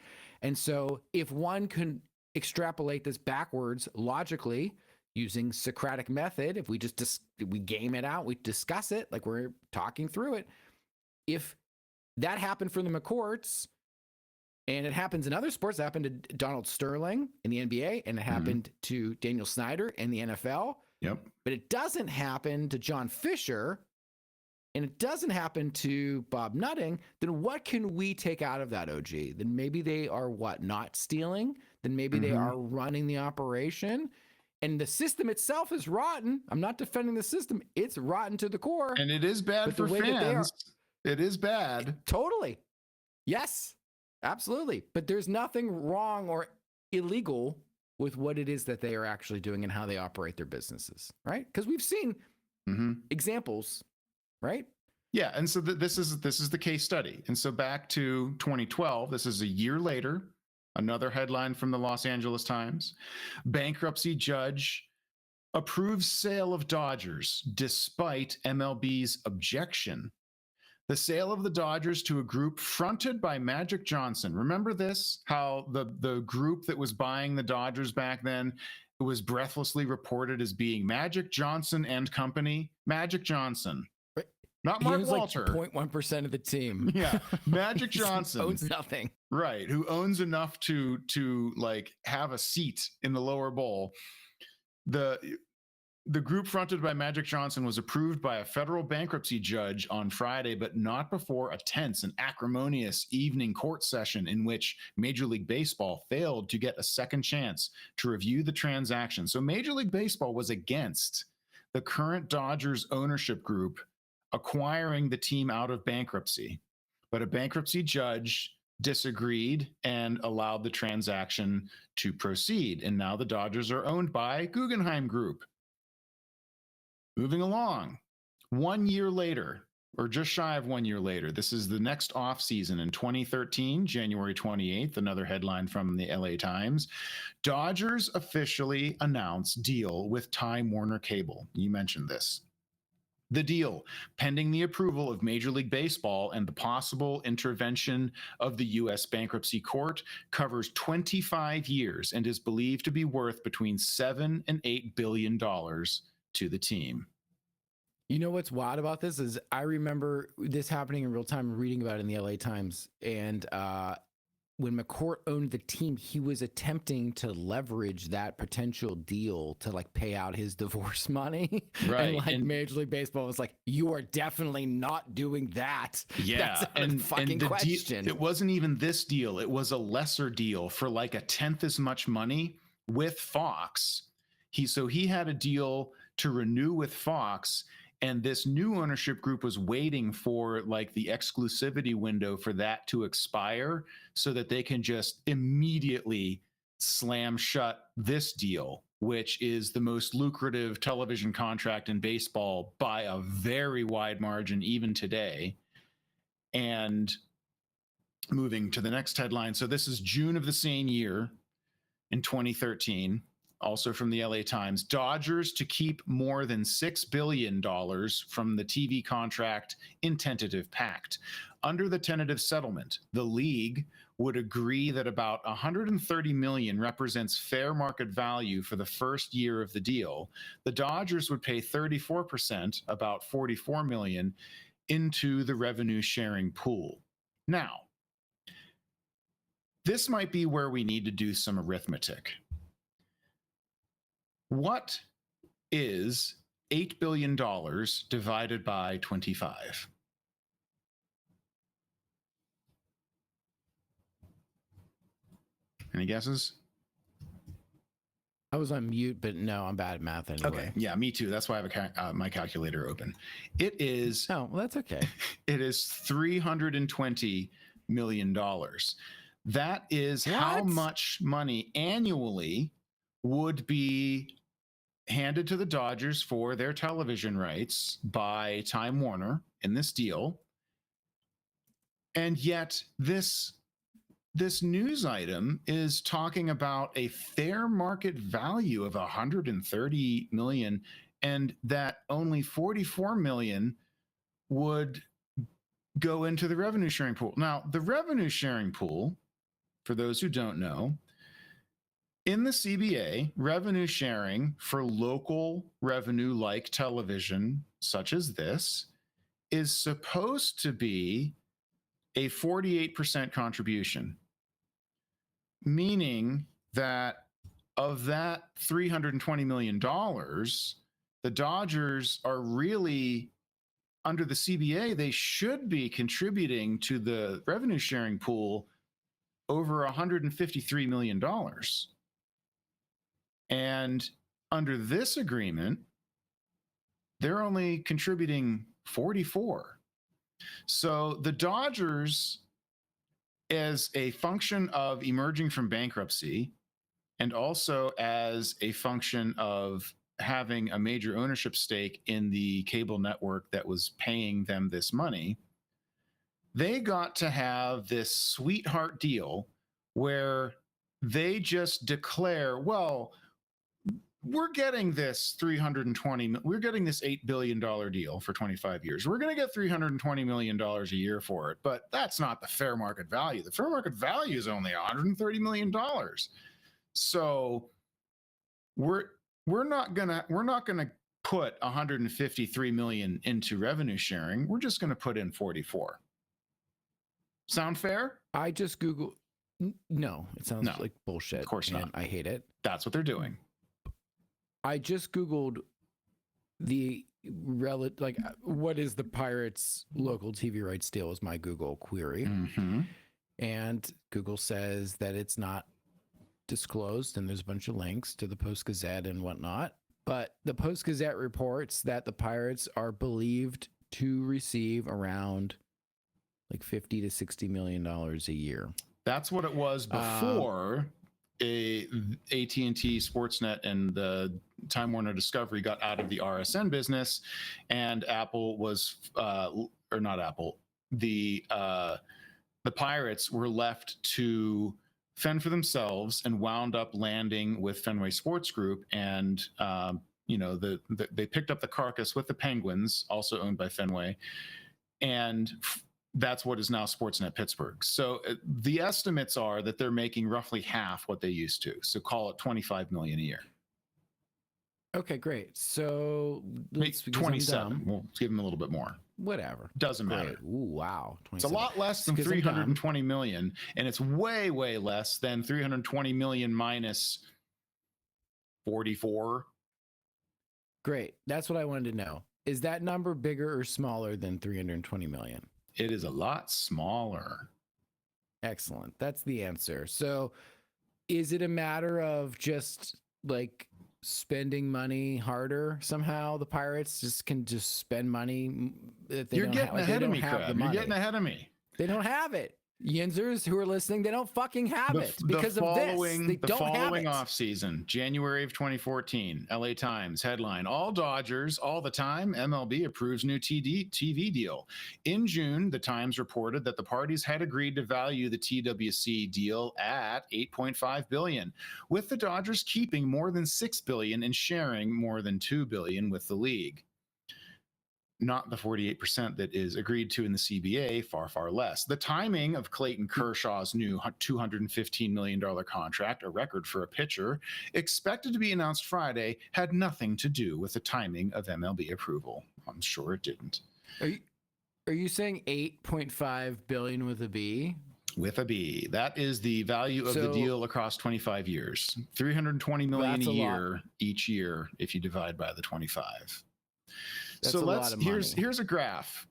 And so if one can extrapolate this backwards logically using Socratic method, if we just we game it out, we discuss it like we're talking through it, if that happened for the McCourts, and it happens in other sports. It happened to Donald Sterling in the NBA, and it happened to Daniel Snyder in the NFL. Yep. But it doesn't happen to John Fisher, and it doesn't happen to Bob Nutting. Then what can we take out of that, OG? Then maybe they are not stealing. Then maybe they are running the operation. And the system itself is rotten. I'm not defending the system. It's rotten to the core. And it is bad for fans. It is bad. Totally. Yes, absolutely. But there's nothing wrong or illegal with what it is that they are actually doing and how they operate their businesses, right? Because we've seen examples, right? Yeah, and so this is the case study. And so back to 2012, this is a year later, another headline from the Los Angeles Times. Bankruptcy judge approves sale of Dodgers despite MLB's objection. The sale of the Dodgers to a group fronted by Magic Johnson. Remember this? How the group that was buying the Dodgers back then, it was breathlessly reported as being Magic Johnson and Company. Magic Johnson. Not Mark Walter. Like 0.1% of the team. Yeah. Magic Johnson owns nothing. Right. Who owns enough to like have a seat in the lower bowl. The group fronted by Magic Johnson was approved by a federal bankruptcy judge on Friday, but not before a tense and acrimonious evening court session in which Major League Baseball failed to get a second chance to review the transaction. So Major League Baseball was against the current Dodgers ownership group acquiring the team out of bankruptcy. But a bankruptcy judge disagreed and allowed the transaction to proceed. And now the Dodgers are owned by Guggenheim Group. Moving along, 1 year later, or just shy of 1 year later, this is the next offseason in 2013, January 28th, another headline from the LA Times. Dodgers officially announce deal with Time Warner Cable. You mentioned this. The deal, pending the approval of Major League Baseball and the possible intervention of the U.S. Bankruptcy Court, covers 25 years and is believed to be worth between $7 and $8 billion to the team. You know what's wild about this is I remember this happening in real time, reading about it in the LA Times. And when McCourt owned the team, he was attempting to leverage that potential deal to like pay out his divorce money. Right. And Major League Baseball was like, you are definitely not doing that. Yeah. That's a fucking question. It wasn't even this deal. It was a lesser deal for like a tenth as much money with Fox. He had a deal to renew with Fox. And this new ownership group was waiting for like the exclusivity window for that to expire so that they can just immediately slam shut this deal, which is the most lucrative television contract in baseball by a very wide margin, even today. And moving to the next headline. So this is June of the same year in 2013. Also from the LA Times, Dodgers to keep more than $6 billion from the TV contract in tentative pact. Under the tentative settlement, the league would agree that about $130 million represents fair market value for the first year of the deal. The Dodgers would pay 34%, about $44 million, into the revenue sharing pool. Now, this might be where we need to do some arithmetic. What is $8 billion divided by 25? Any guesses? I was on mute, but no, I'm bad at math anyway. Okay. Yeah, me too. That's why I have my calculator open. It is. Oh, well, that's okay. It is $320 million. That is how much money annually would be handed to the Dodgers for their television rights by Time Warner in this deal. And yet this news item is talking about a fair market value of $130 million, and that only $44 million would go into the revenue sharing pool. Now, the revenue sharing pool, for those who don't know, in the CBA, revenue sharing for local revenue like television, such as this, is supposed to be a 48% contribution, meaning that of that $320 million, the Dodgers are really, under the CBA, they should be contributing to the revenue sharing pool over $153 million. And under this agreement, they're only contributing 44. So the Dodgers, as a function of emerging from bankruptcy, and also as a function of having a major ownership stake in the cable network that was paying them this money, they got to have this sweetheart deal where they just declare, well, we're getting this $8 billion deal for 25 years. We're going to get $320 million a year for it, but that's not the fair market value. The fair market value is only $130 million. So we're not gonna put $153 million into revenue sharing. We're just going to put in 44. Sound fair? I just Googled. No, it sounds like bullshit. Of course not. I hate it. That's what they're doing. I just Googled what is the Pirates local TV rights deal is my Google query. Mm-hmm. And Google says that it's not disclosed, and there's a bunch of links to the Post-Gazette and whatnot. But the Post-Gazette reports that the Pirates are believed to receive around like $50 to $60 million a year. That's what it was before AT&T Sportsnet and the Time Warner Discovery got out of the RSN business, and Apple was, or not Apple, the Pirates were left to fend for themselves and wound up landing with Fenway Sports Group, and they picked up the carcass with the Penguins, also owned by Fenway, and that's what is now Sportsnet Pittsburgh. So the estimates are that they're making roughly half what they used to. So call it $25 million a year. Okay, great. So let's 27. We'll give them a little bit more. Whatever. Doesn't matter. Ooh, wow. It's a lot less than 320 million, and it's way, way less than 320 million minus 44. Great. That's what I wanted to know. Is that number bigger or smaller than 320 million? It is a lot smaller. Excellent. That's the answer. So is it a matter of just like spending money harder somehow? The Pirates can spend money that they You're don't getting have. ahead of me, Have Crab. the You're money. getting ahead of me. They don't have it. Yinzers who are listening, they don't fucking have it because of this. They don't have it. The following offseason, January of 2014, LA Times headline: All Dodgers, all the time. MLB approves new TV deal. In June, the Times reported that the parties had agreed to value the TWC deal at $8.5 billion, with the Dodgers keeping more than $6 billion and sharing more than $2 billion with the league. Not the 48% that is agreed to in the CBA, far, far less. The timing of Clayton Kershaw's new $215 million contract, a record for a pitcher, expected to be announced Friday, had nothing to do with the timing of MLB approval. I'm sure it didn't. Are you saying 8.5 billion with a B? With a B. That is the value of the deal across 25 years. 320 million a year each year if you divide by the 25. So here's a graph,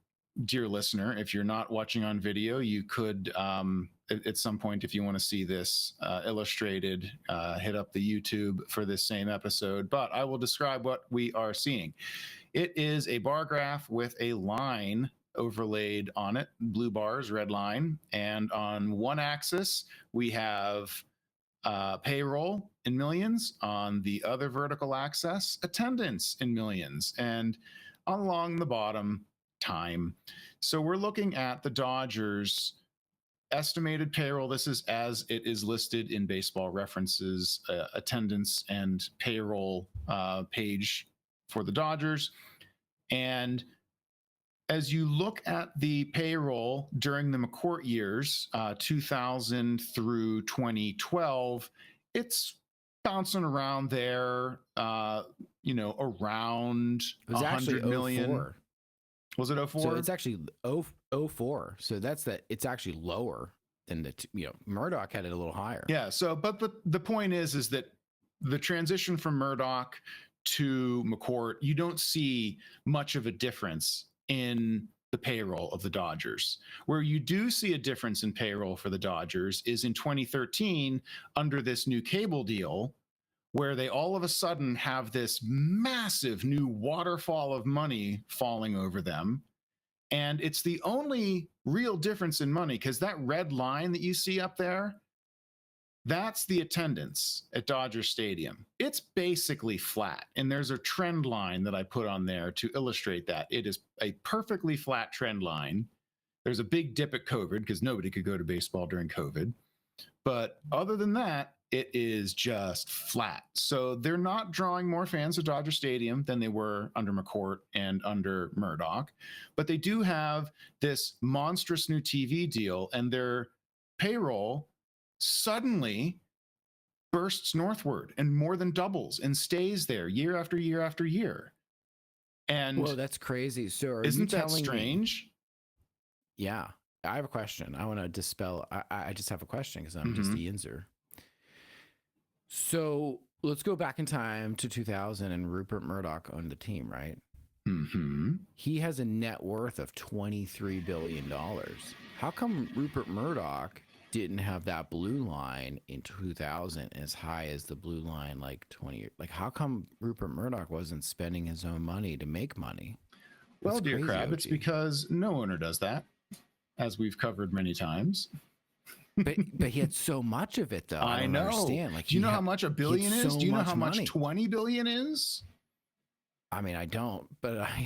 dear listener. If you're not watching on video, you could at some point, if you want to see this illustrated, hit up the YouTube for this same episode. But I will describe what we are seeing. It is a bar graph with a line overlaid on it, blue bars, red line. And on one axis, we have payroll in millions. On the other vertical axis, attendance in millions. And along the bottom, time. So we're looking at the Dodgers estimated payroll. This is as it is listed in Baseball References attendance and payroll page for the Dodgers. And as you look at the payroll during the McCourt years, 2000 through 2012, it's bouncing around there, around it was 100 million. 04. Was it 04? So it's actually 04. So it's actually lower than Murdoch had it a little higher. Yeah. So, but the point is that the transition from Murdoch to McCourt, you don't see much of a difference in the payroll of the Dodgers. Where you do see a difference in payroll for the Dodgers is in 2013 under this new cable deal, where they all of a sudden have this massive new waterfall of money falling over them. And it's the only real difference in money, because that red line that you see up there, that's the attendance at Dodger Stadium. It's basically flat. And there's a trend line that I put on there to illustrate that. It is a perfectly flat trend line. There's a big dip at COVID because nobody could go to baseball during COVID. But other than that, it is just flat. So they're not drawing more fans to Dodger Stadium than they were under McCourt and under Murdoch. But they do have this monstrous new TV deal, and their payroll suddenly bursts northward and more than doubles and stays there year after year after year. And whoa, that's crazy. So isn't that strange? Yeah. I have a question. I want to dispel. I just have a question because I'm just a Yinzer. So let's go back in time to 2000 and Rupert Murdoch owned the team, right? Mm-hmm. He has a net worth of $23 billion. How come Rupert Murdoch didn't have that blue line in 2000 as high as the blue line like 20 years? Like, how come Rupert Murdoch wasn't spending his own money to make money? Well, That's dear crazy, Crab, it's OG. because no owner does that, as we've covered many times. But he had so much of it though. I don't understand. Like, Do you know how much a billion is? so Do you know much how much money. 20 billion is? I mean, I don't, but I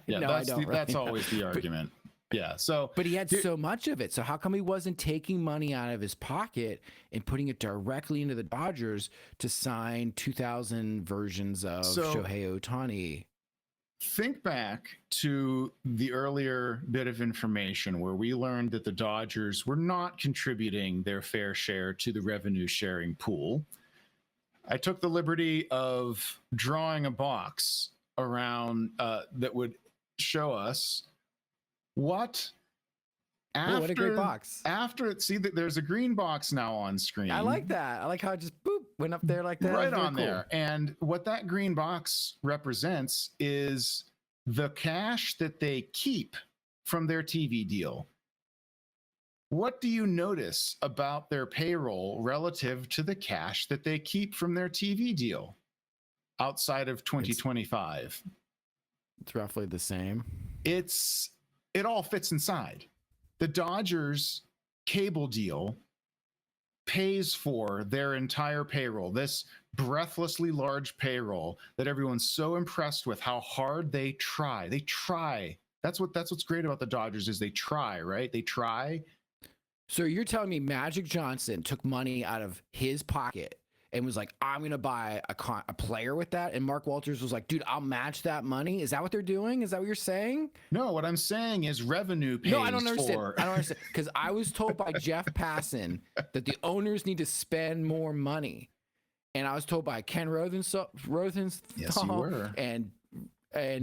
Yeah, no, I don't. that's right always the argument. Yeah. So, but he had so much of it. So how come he wasn't taking money out of his pocket and putting it directly into the Dodgers to sign 2000 versions of Shohei Ohtani? Think back to the earlier bit of information where we learned that the Dodgers were not contributing their fair share to the revenue sharing pool. I took the liberty of drawing a box around that would show us what after, what a great box. See that there's a green box now on screen. I like that. I like how it just boop went up there like that. Right on cool. There. And what that green box represents is the cash that they keep from their TV deal. What do you notice about their payroll relative to the cash that they keep from their TV deal outside of 2025? It's roughly the same. It all fits inside. The Dodgers cable deal pays for their entire payroll, this breathlessly large payroll that everyone's so impressed with how hard they try. They try. That's what's great about the Dodgers is they try, right? They try. So you're telling me Magic Johnson took money out of his pocket and was like, I'm going to buy a player with that. And Mark Walters was like, dude, I'll match that money. Is that what they're doing? Is that what you're saying? No, what I'm saying is revenue pays No, I don't understand. I don't understand. Because I was told by Jeff Passan that the owners need to spend more money. And I was told by Ken Rosenthal yes, you were. and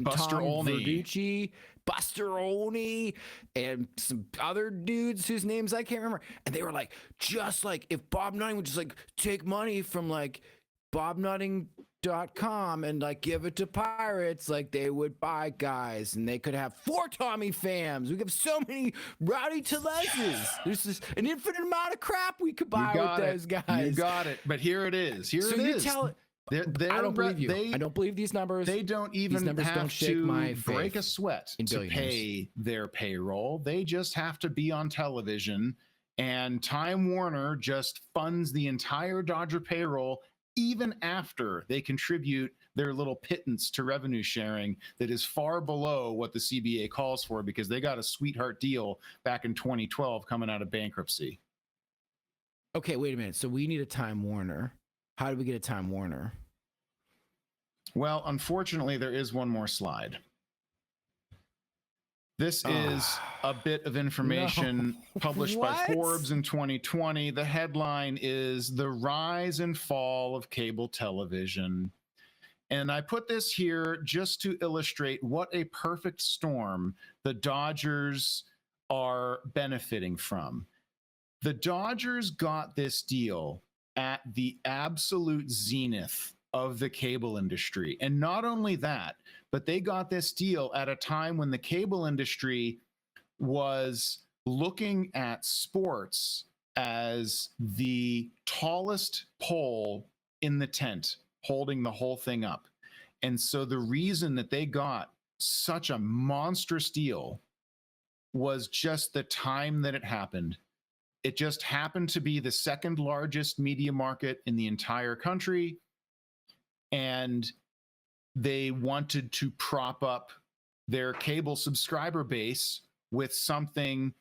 Buster Tom Olney. Verducci, Buster Olney, and some other dudes whose names I can't remember. And they were like, just like if Bob Nutting would just like take money from like bobnutting.com and like give it to Pirates, like they would buy guys and they could have 4 Tommy Phams. We have so many Rowdy Teleses. There's just an infinite amount of crap we could buy with those guys. You got it. But here it is. I don't believe you. I don't believe these numbers. They don't even have to break a sweat to pay their payroll. They just have to be on television, and Time Warner just funds the entire Dodger payroll even after they contribute their little pittance to revenue sharing that is far below what the CBA calls for because they got a sweetheart deal back in 2012 coming out of bankruptcy. Okay, wait a minute. So we need a Time Warner. How do we get a Time Warner? Well, unfortunately, there is one more slide. This is a bit of information published by Forbes in 2020. The headline is The Rise and Fall of Cable Television. And I put this here just to illustrate what a perfect storm the Dodgers are benefiting from. The Dodgers got this deal at the absolute zenith of the cable industry. And not only that, but they got this deal at a time when the cable industry was looking at sports as the tallest pole in the tent, holding the whole thing up. And so the reason that they got such a monstrous deal was just the time that it happened. It just happened to be the second largest media market in the entire country. And they wanted to prop up their cable subscriber base with something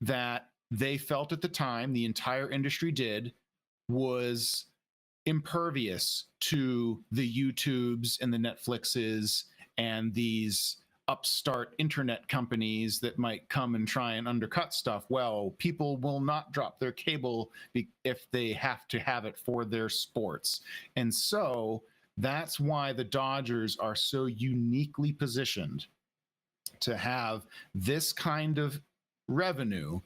that they felt at the time, the entire industry did, was impervious to the YouTubes and the Netflixes and these upstart internet companies that might come and try and undercut stuff. Well, people will not drop their cable if they have to have it for their sports. And so that's why the Dodgers are so uniquely positioned to have this kind of revenue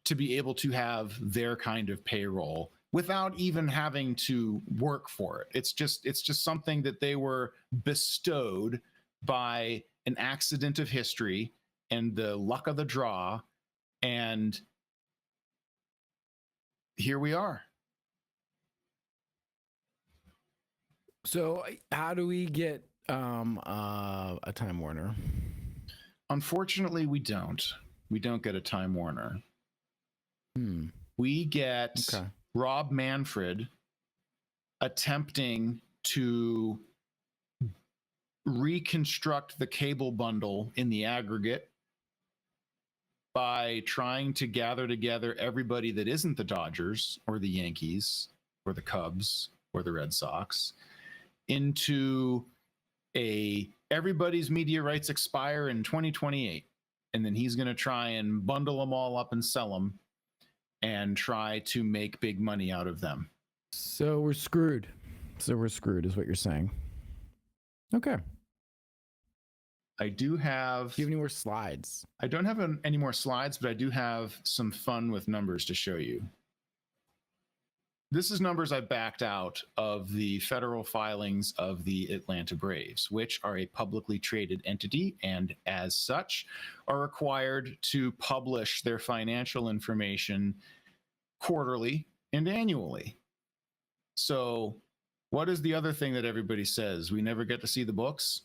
to be able to have their kind of payroll without even having to work for it. It's just something that they were bestowed by an accident of history and the luck of the draw. And here we are. So how do we get A Time Warner. Unfortunately, we don't. We don't get a Time Warner. We get Okay. Rob Manfred attempting to reconstruct the cable bundle in the aggregate by trying to gather together everybody that isn't the Dodgers or the Yankees or the Cubs or the Red Sox into a everybody's media rights expire in 2028. And then he's going to try and bundle them all up and sell them and try to make big money out of them. So we're screwed. Is what you're saying. Okay. I do have. Do you have any more slides? I don't have any more slides, but I do have some fun with numbers to show you. This is numbers I backed out of the federal filings of the Atlanta Braves, which are a publicly traded entity and as such are required to publish their financial information quarterly and annually. So what is the other thing that everybody says? We never get to see the books?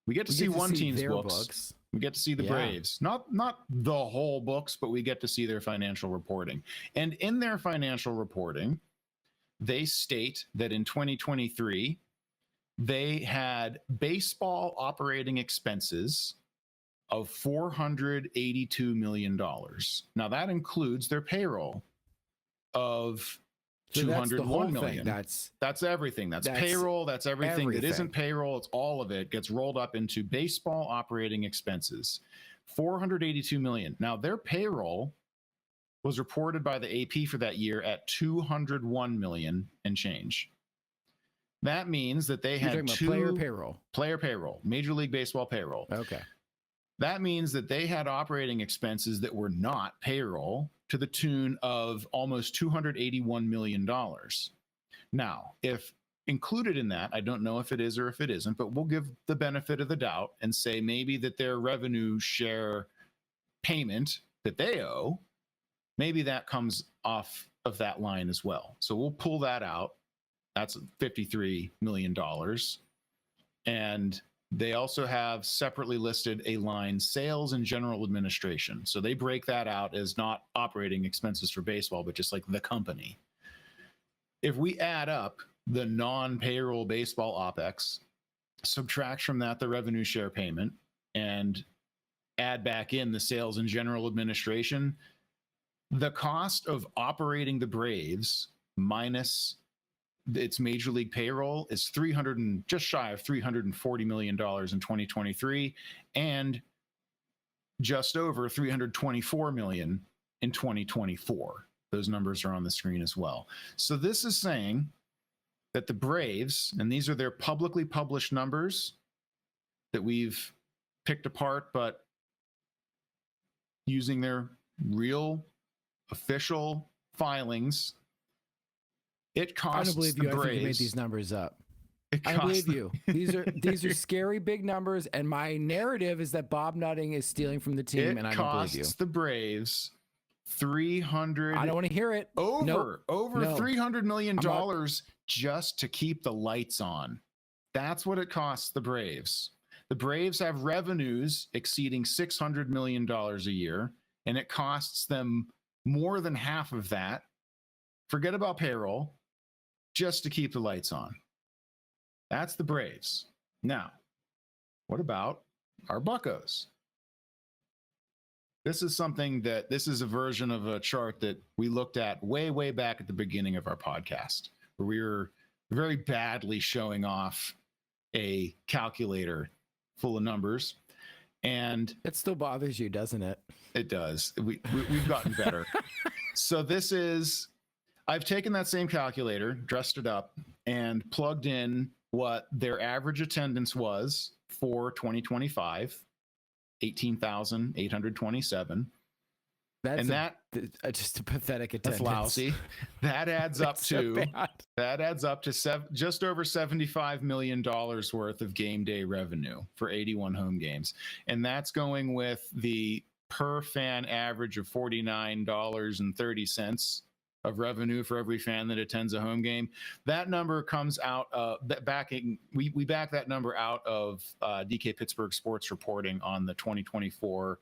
We get to see one team's books. We get to see the Braves. Not the whole books, but we get to see their financial reporting. And in their financial reporting, they state that in 2023, they had baseball operating expenses of $482 million. Now that includes their payroll of $201 million. That's everything. That's payroll. That's everything that isn't payroll. It's all of it gets rolled up into baseball operating expenses. $482 million. Now their payroll was reported by the AP for that year at $201 million and change. That means that they had player payroll, Major League Baseball payroll. Okay. That means that they had operating expenses that were not payroll to the tune of almost $281 million. Now, if included in that, I don't know if it is or if it isn't, but we'll give the benefit of the doubt and say maybe that their revenue share payment that they owe, maybe that comes off of that line as well. So we'll pull that out. That's $53 million. And they also have separately listed a line, sales and general administration. So they break that out as not operating expenses for baseball, but just like the company. If we add up the non-payroll baseball OPEX, subtract from that the revenue share payment, and add back in the sales and general administration, the cost of operating the Braves minus its major league payroll is just shy of $340 million in 2023 and just over $324 million in 2024. Those numbers are on the screen as well. So this is saying that the Braves, and these are their publicly published numbers that we've picked apart, but using their real official filings, it costs I don't believe the you. Braves. I think you made these numbers up. I don't believe you. These are scary big numbers, and my narrative is that Bob Nutting is stealing from the team, and I don't believe you. It costs the Braves $300. I don't want to hear it. Over $300 million just to keep the lights on. That's what it costs the Braves. The Braves have revenues exceeding $600 million a year, and it costs them more than half of that. Forget about payroll, just to keep the lights on. That's the Braves. Now, what about our Buccos? This is a version of a chart that we looked at way back at the beginning of our podcast, where we were very badly showing off a calculator full of numbers. And it still bothers you, doesn't it? It does. We've gotten better. So I've taken that same calculator, dressed it up, and plugged in what their average attendance was for 2025, 18,827. That's just a pathetic attendance. That's lousy. That adds up to just over $75 million worth of game day revenue for 81 home games. And that's going with the per fan average of $49.30 of revenue for every fan that attends a home game. That number comes out we back that number out of DK Pittsburgh Sports reporting on the 2024.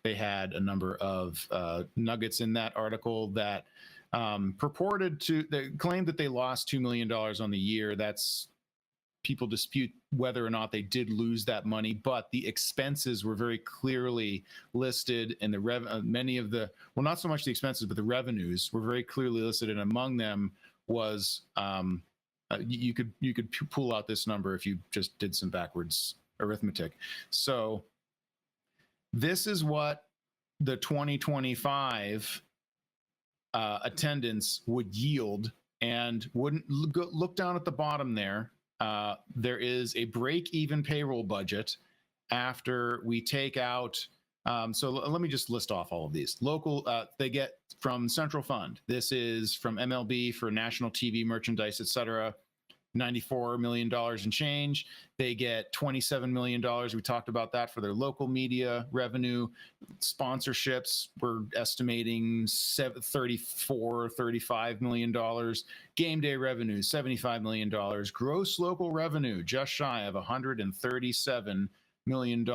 They had a number of nuggets in that article that they claimed that they lost $2 million on the year. That's people dispute whether or not they did lose that money, but the expenses were very clearly listed, and many of the, well, not so much the expenses, but the revenues were very clearly listed, and among them was you could pull out this number if you just did some backwards arithmetic. So this is what the 2025 attendance would yield, and wouldn't look down at the bottom there. There is a break-even payroll budget after we take out. So let me just list off all of these. Local, they get from Central Fund. This is from MLB for national TV merchandise, etc. $94 million and change. They get $27 million. We talked about that for their local media revenue. Sponsorships, we're estimating $35 million. Game day revenue, $75 million. Gross local revenue, just shy of $137 million.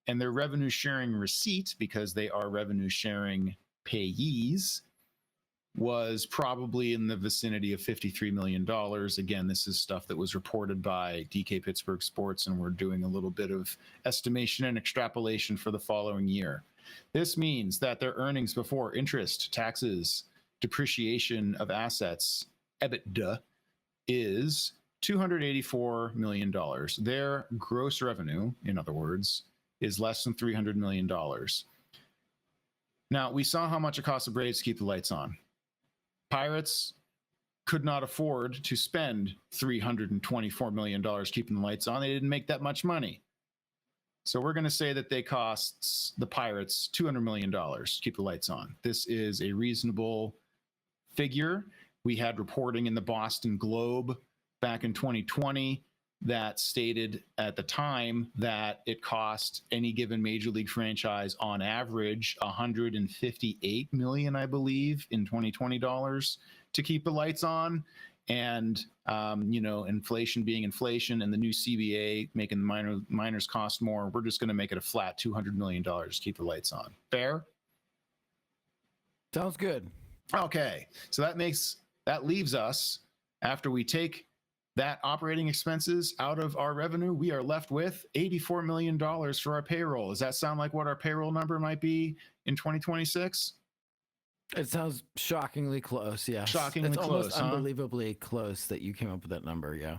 And their revenue sharing receipt, because they are revenue sharing payees, was probably in the vicinity of $53 million. Again, this is stuff that was reported by DK Pittsburgh Sports, and we're doing a little bit of estimation and extrapolation for the following year. This means that their earnings before interest, taxes, depreciation of assets, EBITDA, is $284 million. Their gross revenue, in other words, is less than $300 million. Now, we saw how much it cost the Braves to keep the lights on. Pirates could not afford to spend $324 million keeping the lights on. They didn't make that much money. So we're going to say that they cost the Pirates $200 million to keep the lights on. This is a reasonable figure. We had reporting in the Boston Globe back in 2020 that stated at the time that it cost any given major league franchise on average $158 million, I believe, in 2020 dollars to keep the lights on. And inflation being inflation, and the new CBA making the minors cost more, we're just going to make it a flat $200 million to keep the lights on. Fair? Sounds good. Okay, so that leaves us, after we take that operating expenses out of our revenue, we are left with $84 million for our payroll. Does that sound like what our payroll number might be in 2026? It sounds shockingly close. Yeah, shockingly close. Almost unbelievably close that you came up with that number. Yeah.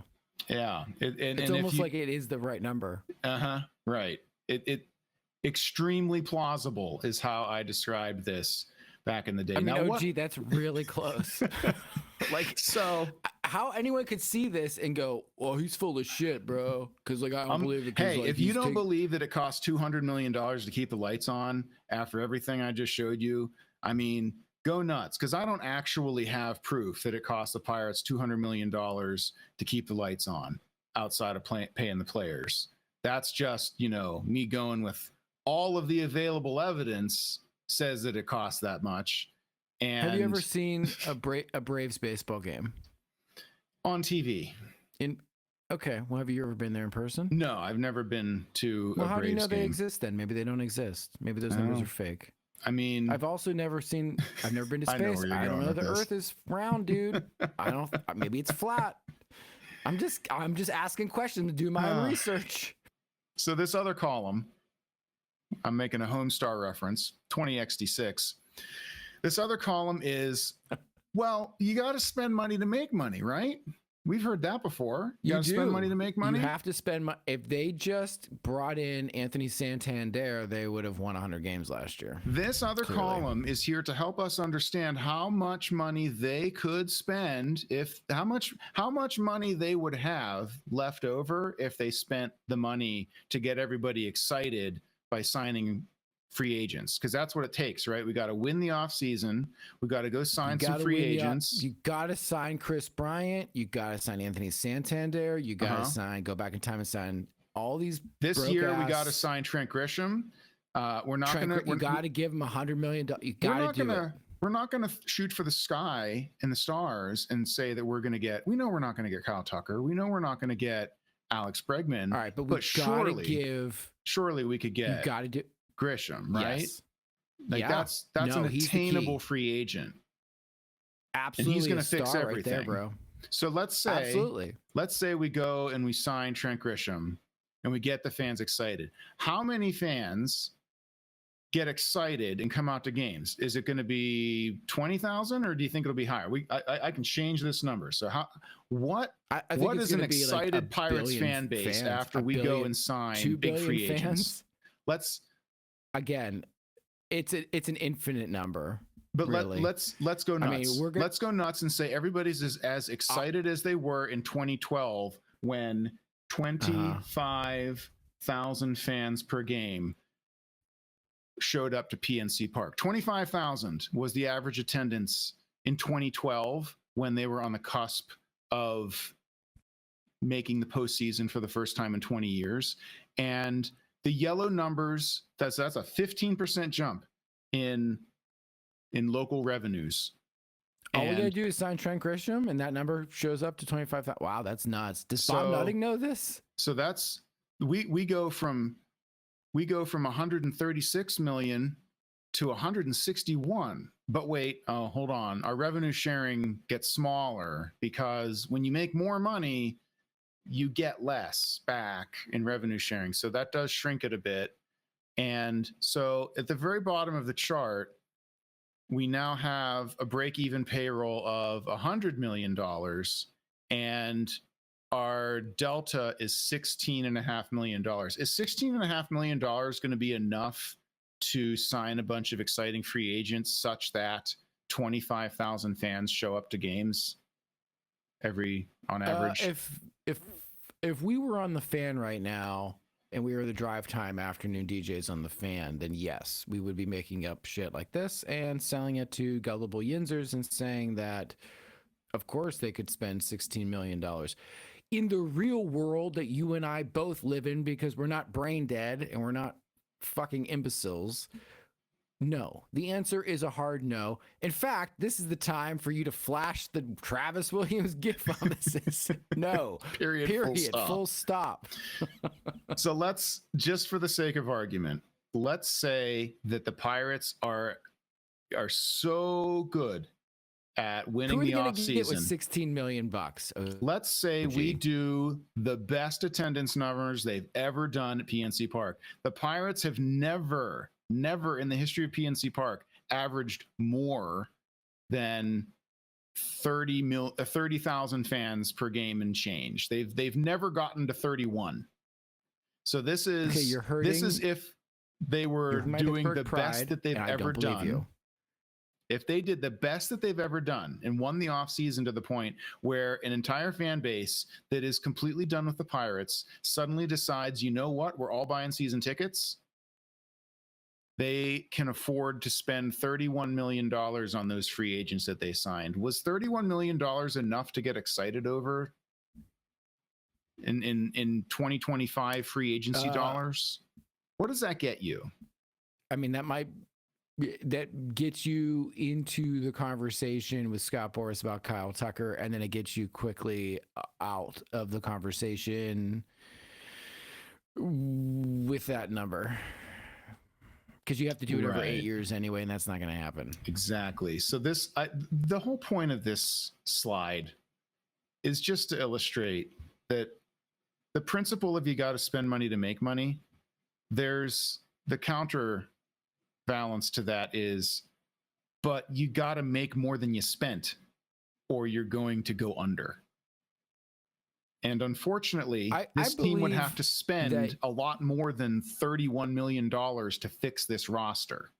Yeah. It's almost like it is the right number. Right. It extremely plausible is how I described this back in the day. I mean, now, that's really close. So how anyone could see this and go, well, he's full of shit, bro. Because I don't believe it. Hey, if you don't believe that it costs $200 million to keep the lights on after everything I just showed you, I mean, go nuts. Because I don't actually have proof that it cost the Pirates $200 million to keep the lights on outside of paying the players. That's just, me going with all of the available evidence says that it costs that much. And have you ever seen a Braves baseball game? On TV. Okay. Well, have you ever been there in person? No, I've never been to a Braves game. How do you know they exist then? Maybe they don't exist. Maybe those numbers are fake. I mean, I've never been to space. I don't know the Earth is round, dude. Maybe it's flat. I'm just asking questions to do my own research. So this other column, I'm making a Homestar reference, 20XD6. This other column is, well, you got to spend money to make money, right? We've heard that before. You got to spend money to make money. You have to spend money. If they just brought in Anthony Santander, they would have won 100 games last year. This other column is here to help us understand how much money they could spend how much money they would have left over if they spent the money to get everybody excited by signing free agents, because that's what it takes, right? We got to win the offseason. We got to go sign some free agents. You got to sign Chris Bryant. You got to sign Anthony Santander. You got to go back in time and sign all these. This year, we got to sign Trent Grisham. We're not going to. You got to give him $100 million. You got to do it. we're not going to shoot for the sky and the stars and say that we're going to get. We know we're not going to get Kyle Tucker. We know we're not going to get Alex Bregman. All right, but we gotta give. Surely we could get. You gotta do Grisham, right? Yes. Like that's an attainable free agent. Absolutely, and he's going to fix everything, right there, bro. So let's say we go and we sign Trent Grisham and we get the fans excited. How many fans get excited and come out to games? Is it going to be 20,000 or do you think it'll be higher? I can change this number. So what is an excited like Pirates fan base after we go and sign big free agents? Let's again, it's an infinite number. But really. let's go nuts. I mean, let's go nuts and say everybody's as excited as they were in 2012 when 25,000 fans per game showed up to PNC Park. 25,000 was the average attendance in 2012 when they were on the cusp of making the postseason for the first time in 20 years. And the yellow numbers, that's a 15% jump in local revenues. All we gotta do is sign Trent Grisham, and that number shows up to 25,000. Wow, that's nuts. Does Bob Nutting know this? So that's we go from 136 million to 161. But wait, hold on. Our revenue sharing gets smaller because when you make more money, you get less back in revenue sharing. So that does shrink it a bit. And so at the very bottom of the chart, we now have a break-even payroll of $100 million, and our delta is $16.5 million. Is $16.5 million going to be enough to sign a bunch of exciting free agents such that 25,000 fans show up to games on average? If we were on the Fan right now, and we were the drive time afternoon DJs on the Fan, then yes, we would be making up shit like this and selling it to gullible yinzers and saying that, of course, they could spend $16 million. In the real world that you and I both live in, because we're not brain dead and we're not fucking imbeciles, no. The answer is a hard no. In fact, this is the time for you to flash the Travis Williams gif on this. No. Period. Full stop. So let's, just for the sake of argument, let's say that the Pirates are so good at winning the offseason. With $16 million. Let's say we do the best attendance numbers they've ever done at PNC Park. The Pirates have never in the history of PNC Park averaged more than 30,000 fans per game and change. They've never gotten to 31. So this is this is if they were doing the best that they've ever done. If they did the best that they've ever done and won the offseason to the point where an entire fan base that is completely done with the Pirates suddenly decides, you know what, we're all buying season tickets, they can afford to spend $31 million on those free agents that they signed. Was $31 million enough to get excited over in 2025 free agency dollars? What does that get you? I mean, that gets you into the conversation with Scott Boras about Kyle Tucker, and then it gets you quickly out of the conversation with that number. Because you have to do it over 8 years anyway, and that's not going to happen. Exactly. So the whole point of this slide is just to illustrate that the principle of you got to spend money to make money, there's the counter balance to that is, but you got to make more than you spent or you're going to go under. And unfortunately, this team would have to spend a lot more than $31 million to fix this roster.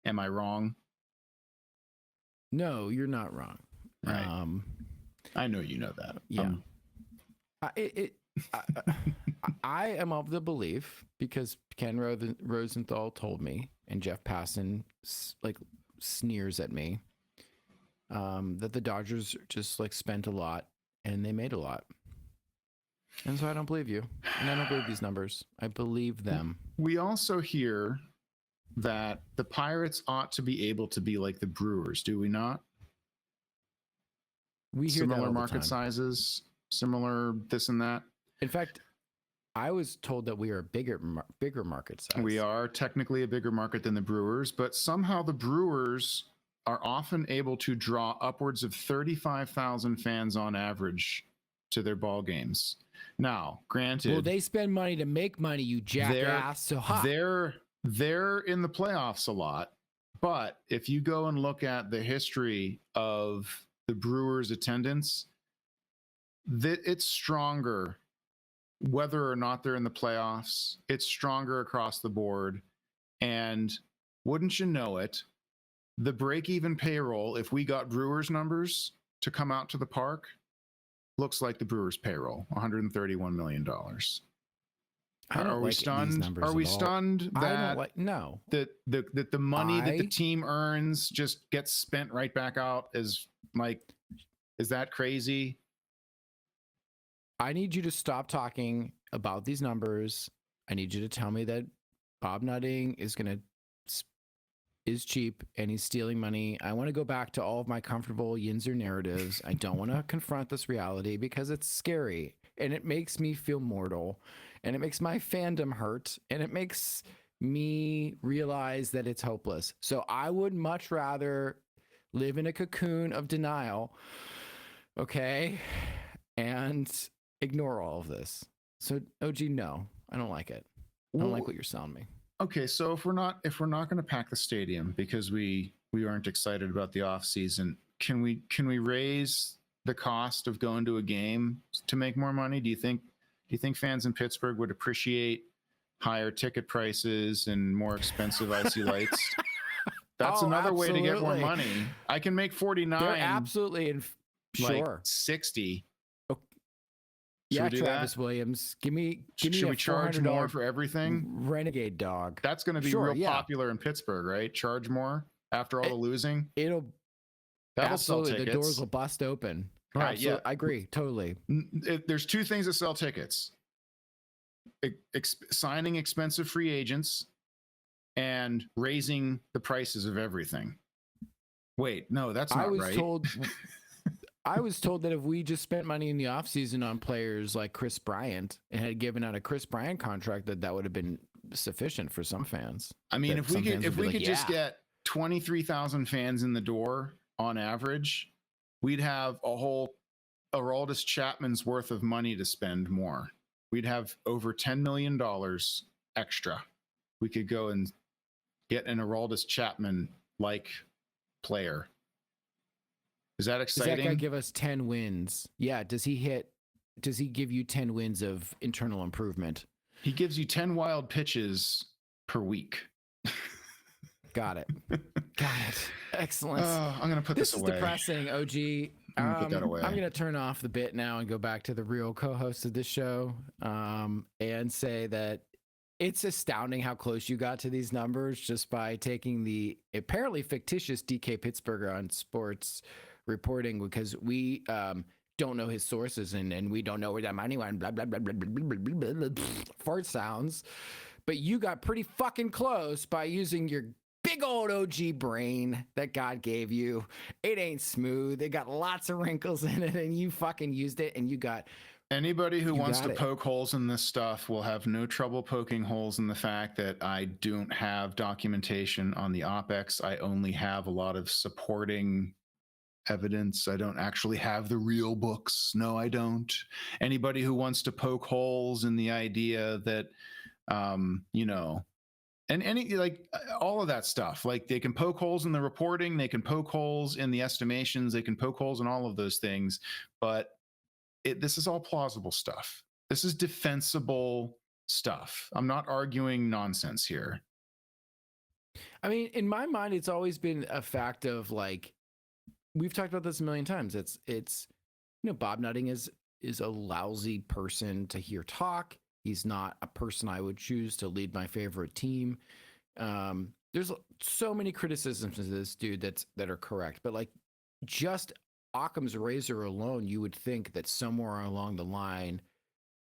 Am I wrong? No, you're not wrong. Right. I know you know that. Yeah. I am of the belief, because Ken Rosenthal told me, and Jeff Passan sneers at me, that the Dodgers just spent a lot and they made a lot. And so I don't believe you. And I don't believe these numbers. I believe them. We also hear that the Pirates ought to be able to be like the Brewers, do we not? We hear that Similar all the market time. sizes, similar this and that. In fact, I was told that we are a bigger market size. We are technically a bigger market than the Brewers, but somehow the Brewers are often able to draw upwards of 35,000 fans on average to their ball games. Now, granted, Well, they spend money to make money, you jackass. So they're in the playoffs a lot, but if you go and look at the history of the Brewers' attendance, it's stronger whether or not they're in the playoffs. It's stronger across the board. And wouldn't you know it, the break-even payroll, if we got Brewers numbers to come out to the park, looks like the Brewers payroll, $131 million. Are we stunned? Are we stunned that that the money that the team earns just gets spent right back out? Is that crazy? I need you to stop talking about these numbers. I need you to tell me that Bob Nutting is cheap and he's stealing money. I want to go back to all of my comfortable Yinzer narratives. I don't want to confront this reality because it's scary and it makes me feel mortal and it makes my fandom hurt and it makes me realize that it's hopeless. So I would much rather live in a cocoon of denial, okay, and ignore all of this. So OG, no, I don't like it. I don't like what you're selling me. Okay, so if we're not going to pack the stadium because we aren't excited about the off season, can we raise the cost of going to a game to make more money? Do you think fans in Pittsburgh would appreciate higher ticket prices and more expensive icy lights? That's another way to get more money. I can make 49. They're absolutely sure. 60. Yeah, Travis Williams. Give me. Should we charge more for everything? Renegade dog. That's going to be real popular in Pittsburgh, right? Charge more after all the losing. That'll sell tickets. The doors will bust open. Right? Yeah, I agree totally. There's two things that sell tickets: signing expensive free agents and raising the prices of everything. Wait, no, that's not right. I was told that if we just spent money in the offseason on players like Chris Bryant and had given out a Chris Bryant contract, that would have been sufficient for some fans. I mean, if we could just get 23,000 fans in the door on average, we'd have a whole Aroldis Chapman's worth of money to spend more. We'd have over $10 million extra. We could go and get an Aroldis Chapman like player. Is that exciting? Does that guy give us 10 wins? Yeah. Does he give you 10 wins of internal improvement? He gives you 10 wild pitches per week. Got it. Excellent. I'm going to put this away. This is depressing, OG. I'm going to put that away. I'm going to turn off the bit now and go back to the real co-host of this show and say that it's astounding how close you got to these numbers just by taking the apparently fictitious DK Pittsburgher on sports reporting, because we don't know his sources and we don't know where that money went, blah, blah, blah, blah, blah, blah, blah, blah, blah, fart sounds. But you got pretty fucking close by using your big old OG brain that God gave you. It ain't smooth. It got lots of wrinkles in it and you fucking used it and you got... Anybody who wants to poke holes in this stuff will have no trouble poking holes in the fact that I don't have documentation on the OpEx. I only have a lot of supporting evidence. I don't actually have the real books. No, I don't. Anybody who wants to poke holes in the idea that, and all of that stuff, like they can poke holes in the reporting, they can poke holes in the estimations, they can poke holes in all of those things, but this is all plausible stuff. This is defensible stuff. I'm not arguing nonsense here. I mean, in my mind, it's always been a fact of like, we've talked about this a million times. It's Bob Nutting is a lousy person to hear talk. He's not a person I would choose to lead my favorite team. There's so many criticisms of this dude that are correct, but like just Occam's razor alone, you would think that somewhere along the line,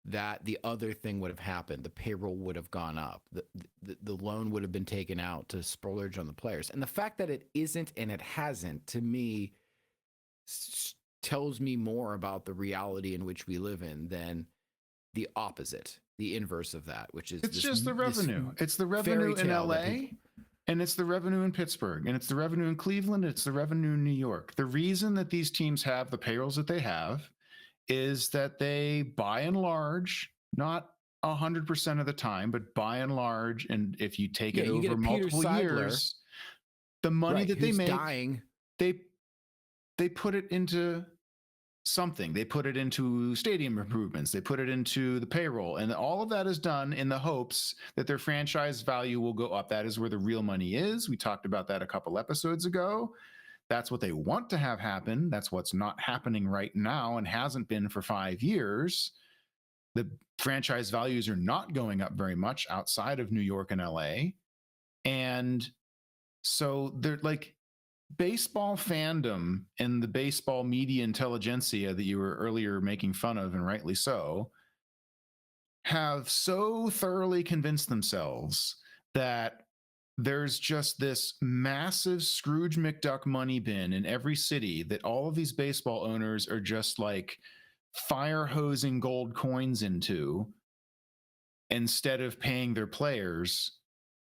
that the other thing would have happened. The payroll would have gone up. The loan would have been taken out to splurge on the players. And the fact that it isn't and it hasn't, to me, tells me more about the reality in which we live in than the opposite, the inverse of that, which is it's just the revenue. It's the revenue in LA, and it's the revenue in Pittsburgh, and it's the revenue in Cleveland, it's the revenue in New York. The reason that these teams have the payrolls that they have is that they, by and large, not 100% of the time, but by and large, and if you take it over multiple years, the money that they make, they put it into something. They put it into stadium improvements. They put it into the payroll. And all of that is done in the hopes that their franchise value will go up. That is where the real money is. We talked about that a couple episodes ago. That's what they want to have happen. That's what's not happening right now and hasn't been for 5 years. The franchise values are not going up very much outside of New York and LA. And so they're like, baseball fandom and the baseball media intelligentsia that you were earlier making fun of, and rightly so, have so thoroughly convinced themselves that there's just this massive Scrooge McDuck money bin in every city that all of these baseball owners are just like fire hosing gold coins into instead of paying their players.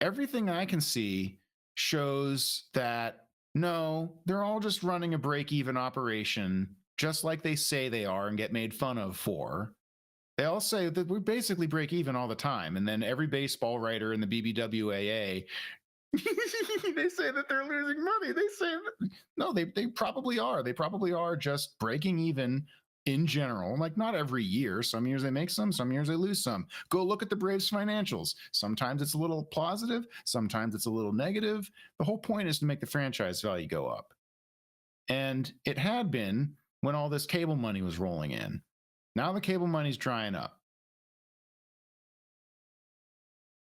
Everything I can see shows that no, they're all just running a break-even operation, just like they say they are and get made fun of for. They all say that we basically break even all the time. And then every baseball writer in the BBWAA, they say that they're losing money. They say that, no, they probably are. They probably are just breaking even in general. Like, not every year. Some years they make some years they lose some. Go look at the Braves financials. Sometimes it's a little positive, sometimes it's a little negative. The whole point is to make the franchise value go up. And it had been when all this cable money was rolling in. Now the cable money's drying up.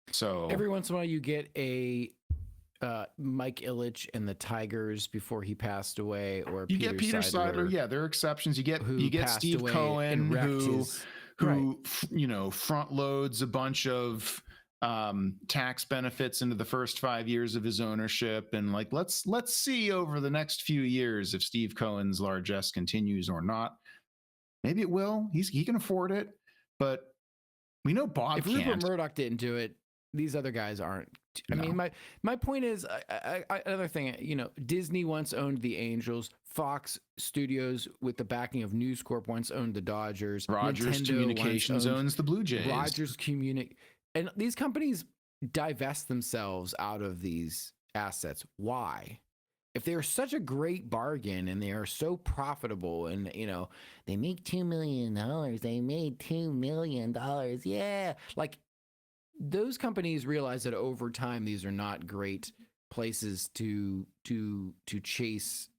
So every once in a while you get a Mike Ilitch and the Tigers before he passed away, or you get Peter Seidler. Yeah, there are exceptions. You get Steve Cohen, who you know, front loads a bunch of tax benefits into the first 5 years of his ownership, and like let's see over the next few years if Steve Cohen's largesse continues or not. Maybe it will. He can afford it, but we know Bob if can't. Rupert Murdoch didn't do it, these other guys aren't. I mean, my point is, another thing, you know, Disney once owned the Angels. Fox Studios, with the backing of News Corp, once owned the Dodgers. Rogers Nintendo Communications owns the Blue Jays. Rogers and these companies divest themselves out of these assets. Why? If they are such a great bargain and they are so profitable, and you know they make $2 million, they made $2 million, yeah, like. Those companies realize that over time these are not great places to chase.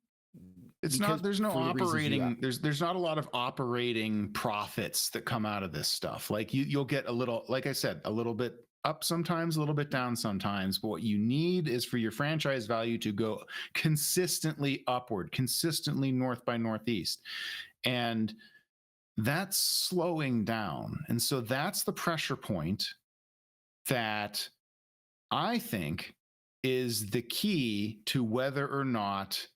It's not. There's no operating. There's not a lot of operating profits that come out of this stuff. Like you'll get a little, like I said, a little bit up sometimes, a little bit down sometimes. But what you need is for your franchise value to go consistently upward, consistently north by northeast, and that's slowing down. And so that's the pressure point that I think is the key to whether or not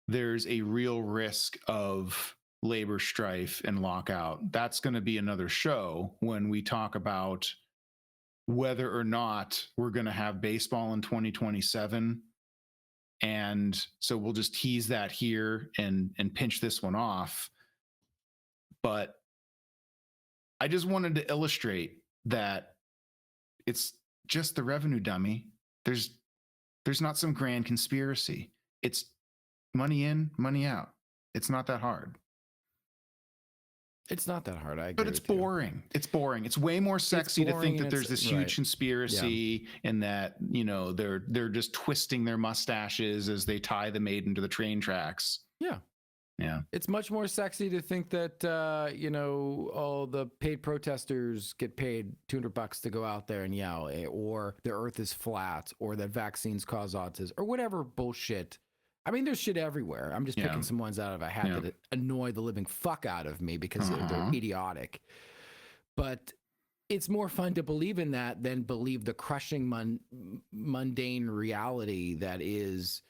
there's a real risk of labor strife and lockout. That's going to be another show when we talk about whether or not we're going to have baseball in 2027. And so we'll just tease that here and pinch this one off. But I just wanted to illustrate that it's just the revenue, dummy. There's not some grand conspiracy. It's money in, money out. It's not that hard. It's not that hard. I agree. But it's boring. It's boring. It's way more sexy to think that there's this huge conspiracy and that, you know, they're just twisting their mustaches as they tie the maiden to the train tracks. Yeah. Yeah. It's much more sexy to think that, you know, all the paid protesters get paid $200 to go out there and yell, or the earth is flat, or that vaccines cause autism, or whatever bullshit. I mean, there's shit everywhere. I'm just picking some ones out of a hat that annoy the living fuck out of me because they're idiotic. But it's more fun to believe in that than believe the crushing mundane reality that is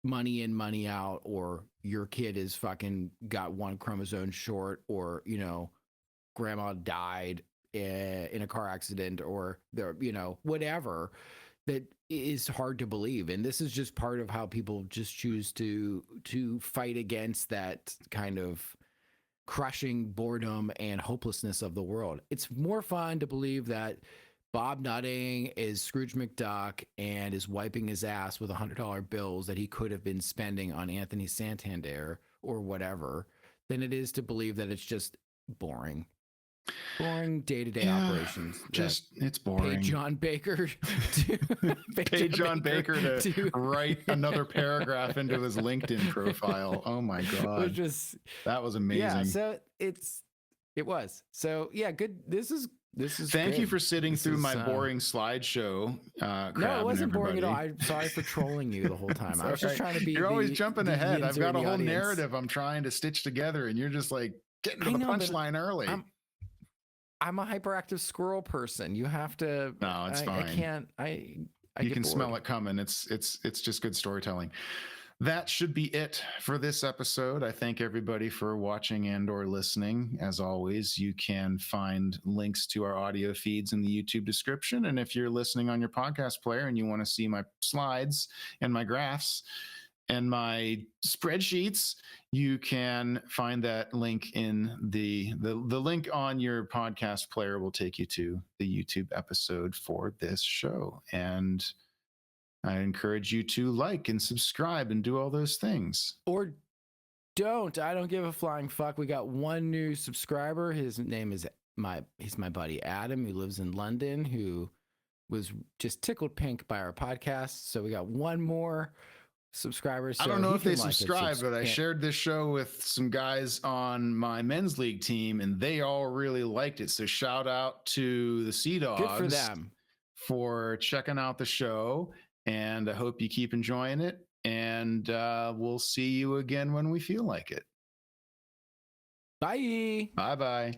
money in, money out, or your kid is fucking got one chromosome short, or, you know, grandma died in a car accident, or there, you know, whatever. That is hard to believe, and this is just part of how people just choose to fight against that kind of crushing boredom and hopelessness of the world. It's more fun to believe that Bob Nutting is Scrooge McDuck and is wiping his ass with $100 bills that he could have been spending on Anthony Santander or whatever, than it is to believe that it's just boring day-to-day operations. Just it's boring. Pay John Baker to pay John Baker to write another paragraph into his LinkedIn profile. Oh my god, that was amazing. Yeah, so it was. So yeah, good. This is. Thank you for sitting through my boring slideshow. No, it wasn't boring at all. I'm sorry for trolling you the whole time. I was just trying to be. You're always jumping ahead. I've got a whole narrative I'm trying to stitch together, and you're just like getting to the punchline early. I'm a hyperactive squirrel person. You have to. No, it's fine. I can't. You can smell it coming. It's just good storytelling. That should be it for this episode. I thank everybody for watching and or listening. As always, you can find links to our audio feeds in the YouTube description. And if you're listening on your podcast player and you want to see my slides and my graphs and my spreadsheets, you can find that link in the link on your podcast player will take you to the YouTube episode for this show. And I encourage you to like and subscribe and do all those things. Or don't. I don't give a flying fuck. We got one new subscriber. His name is he's my buddy Adam, who lives in London, who was just tickled pink by our podcast. So we got one more subscriber. So I don't know if they subscribe, but I shared this show with some guys on my men's league team, and they all really liked it. So shout out to the Sea Dogs. Good for them. For checking out the show. And I hope you keep enjoying it. And we'll see you again when we feel like it. Bye. Bye-bye.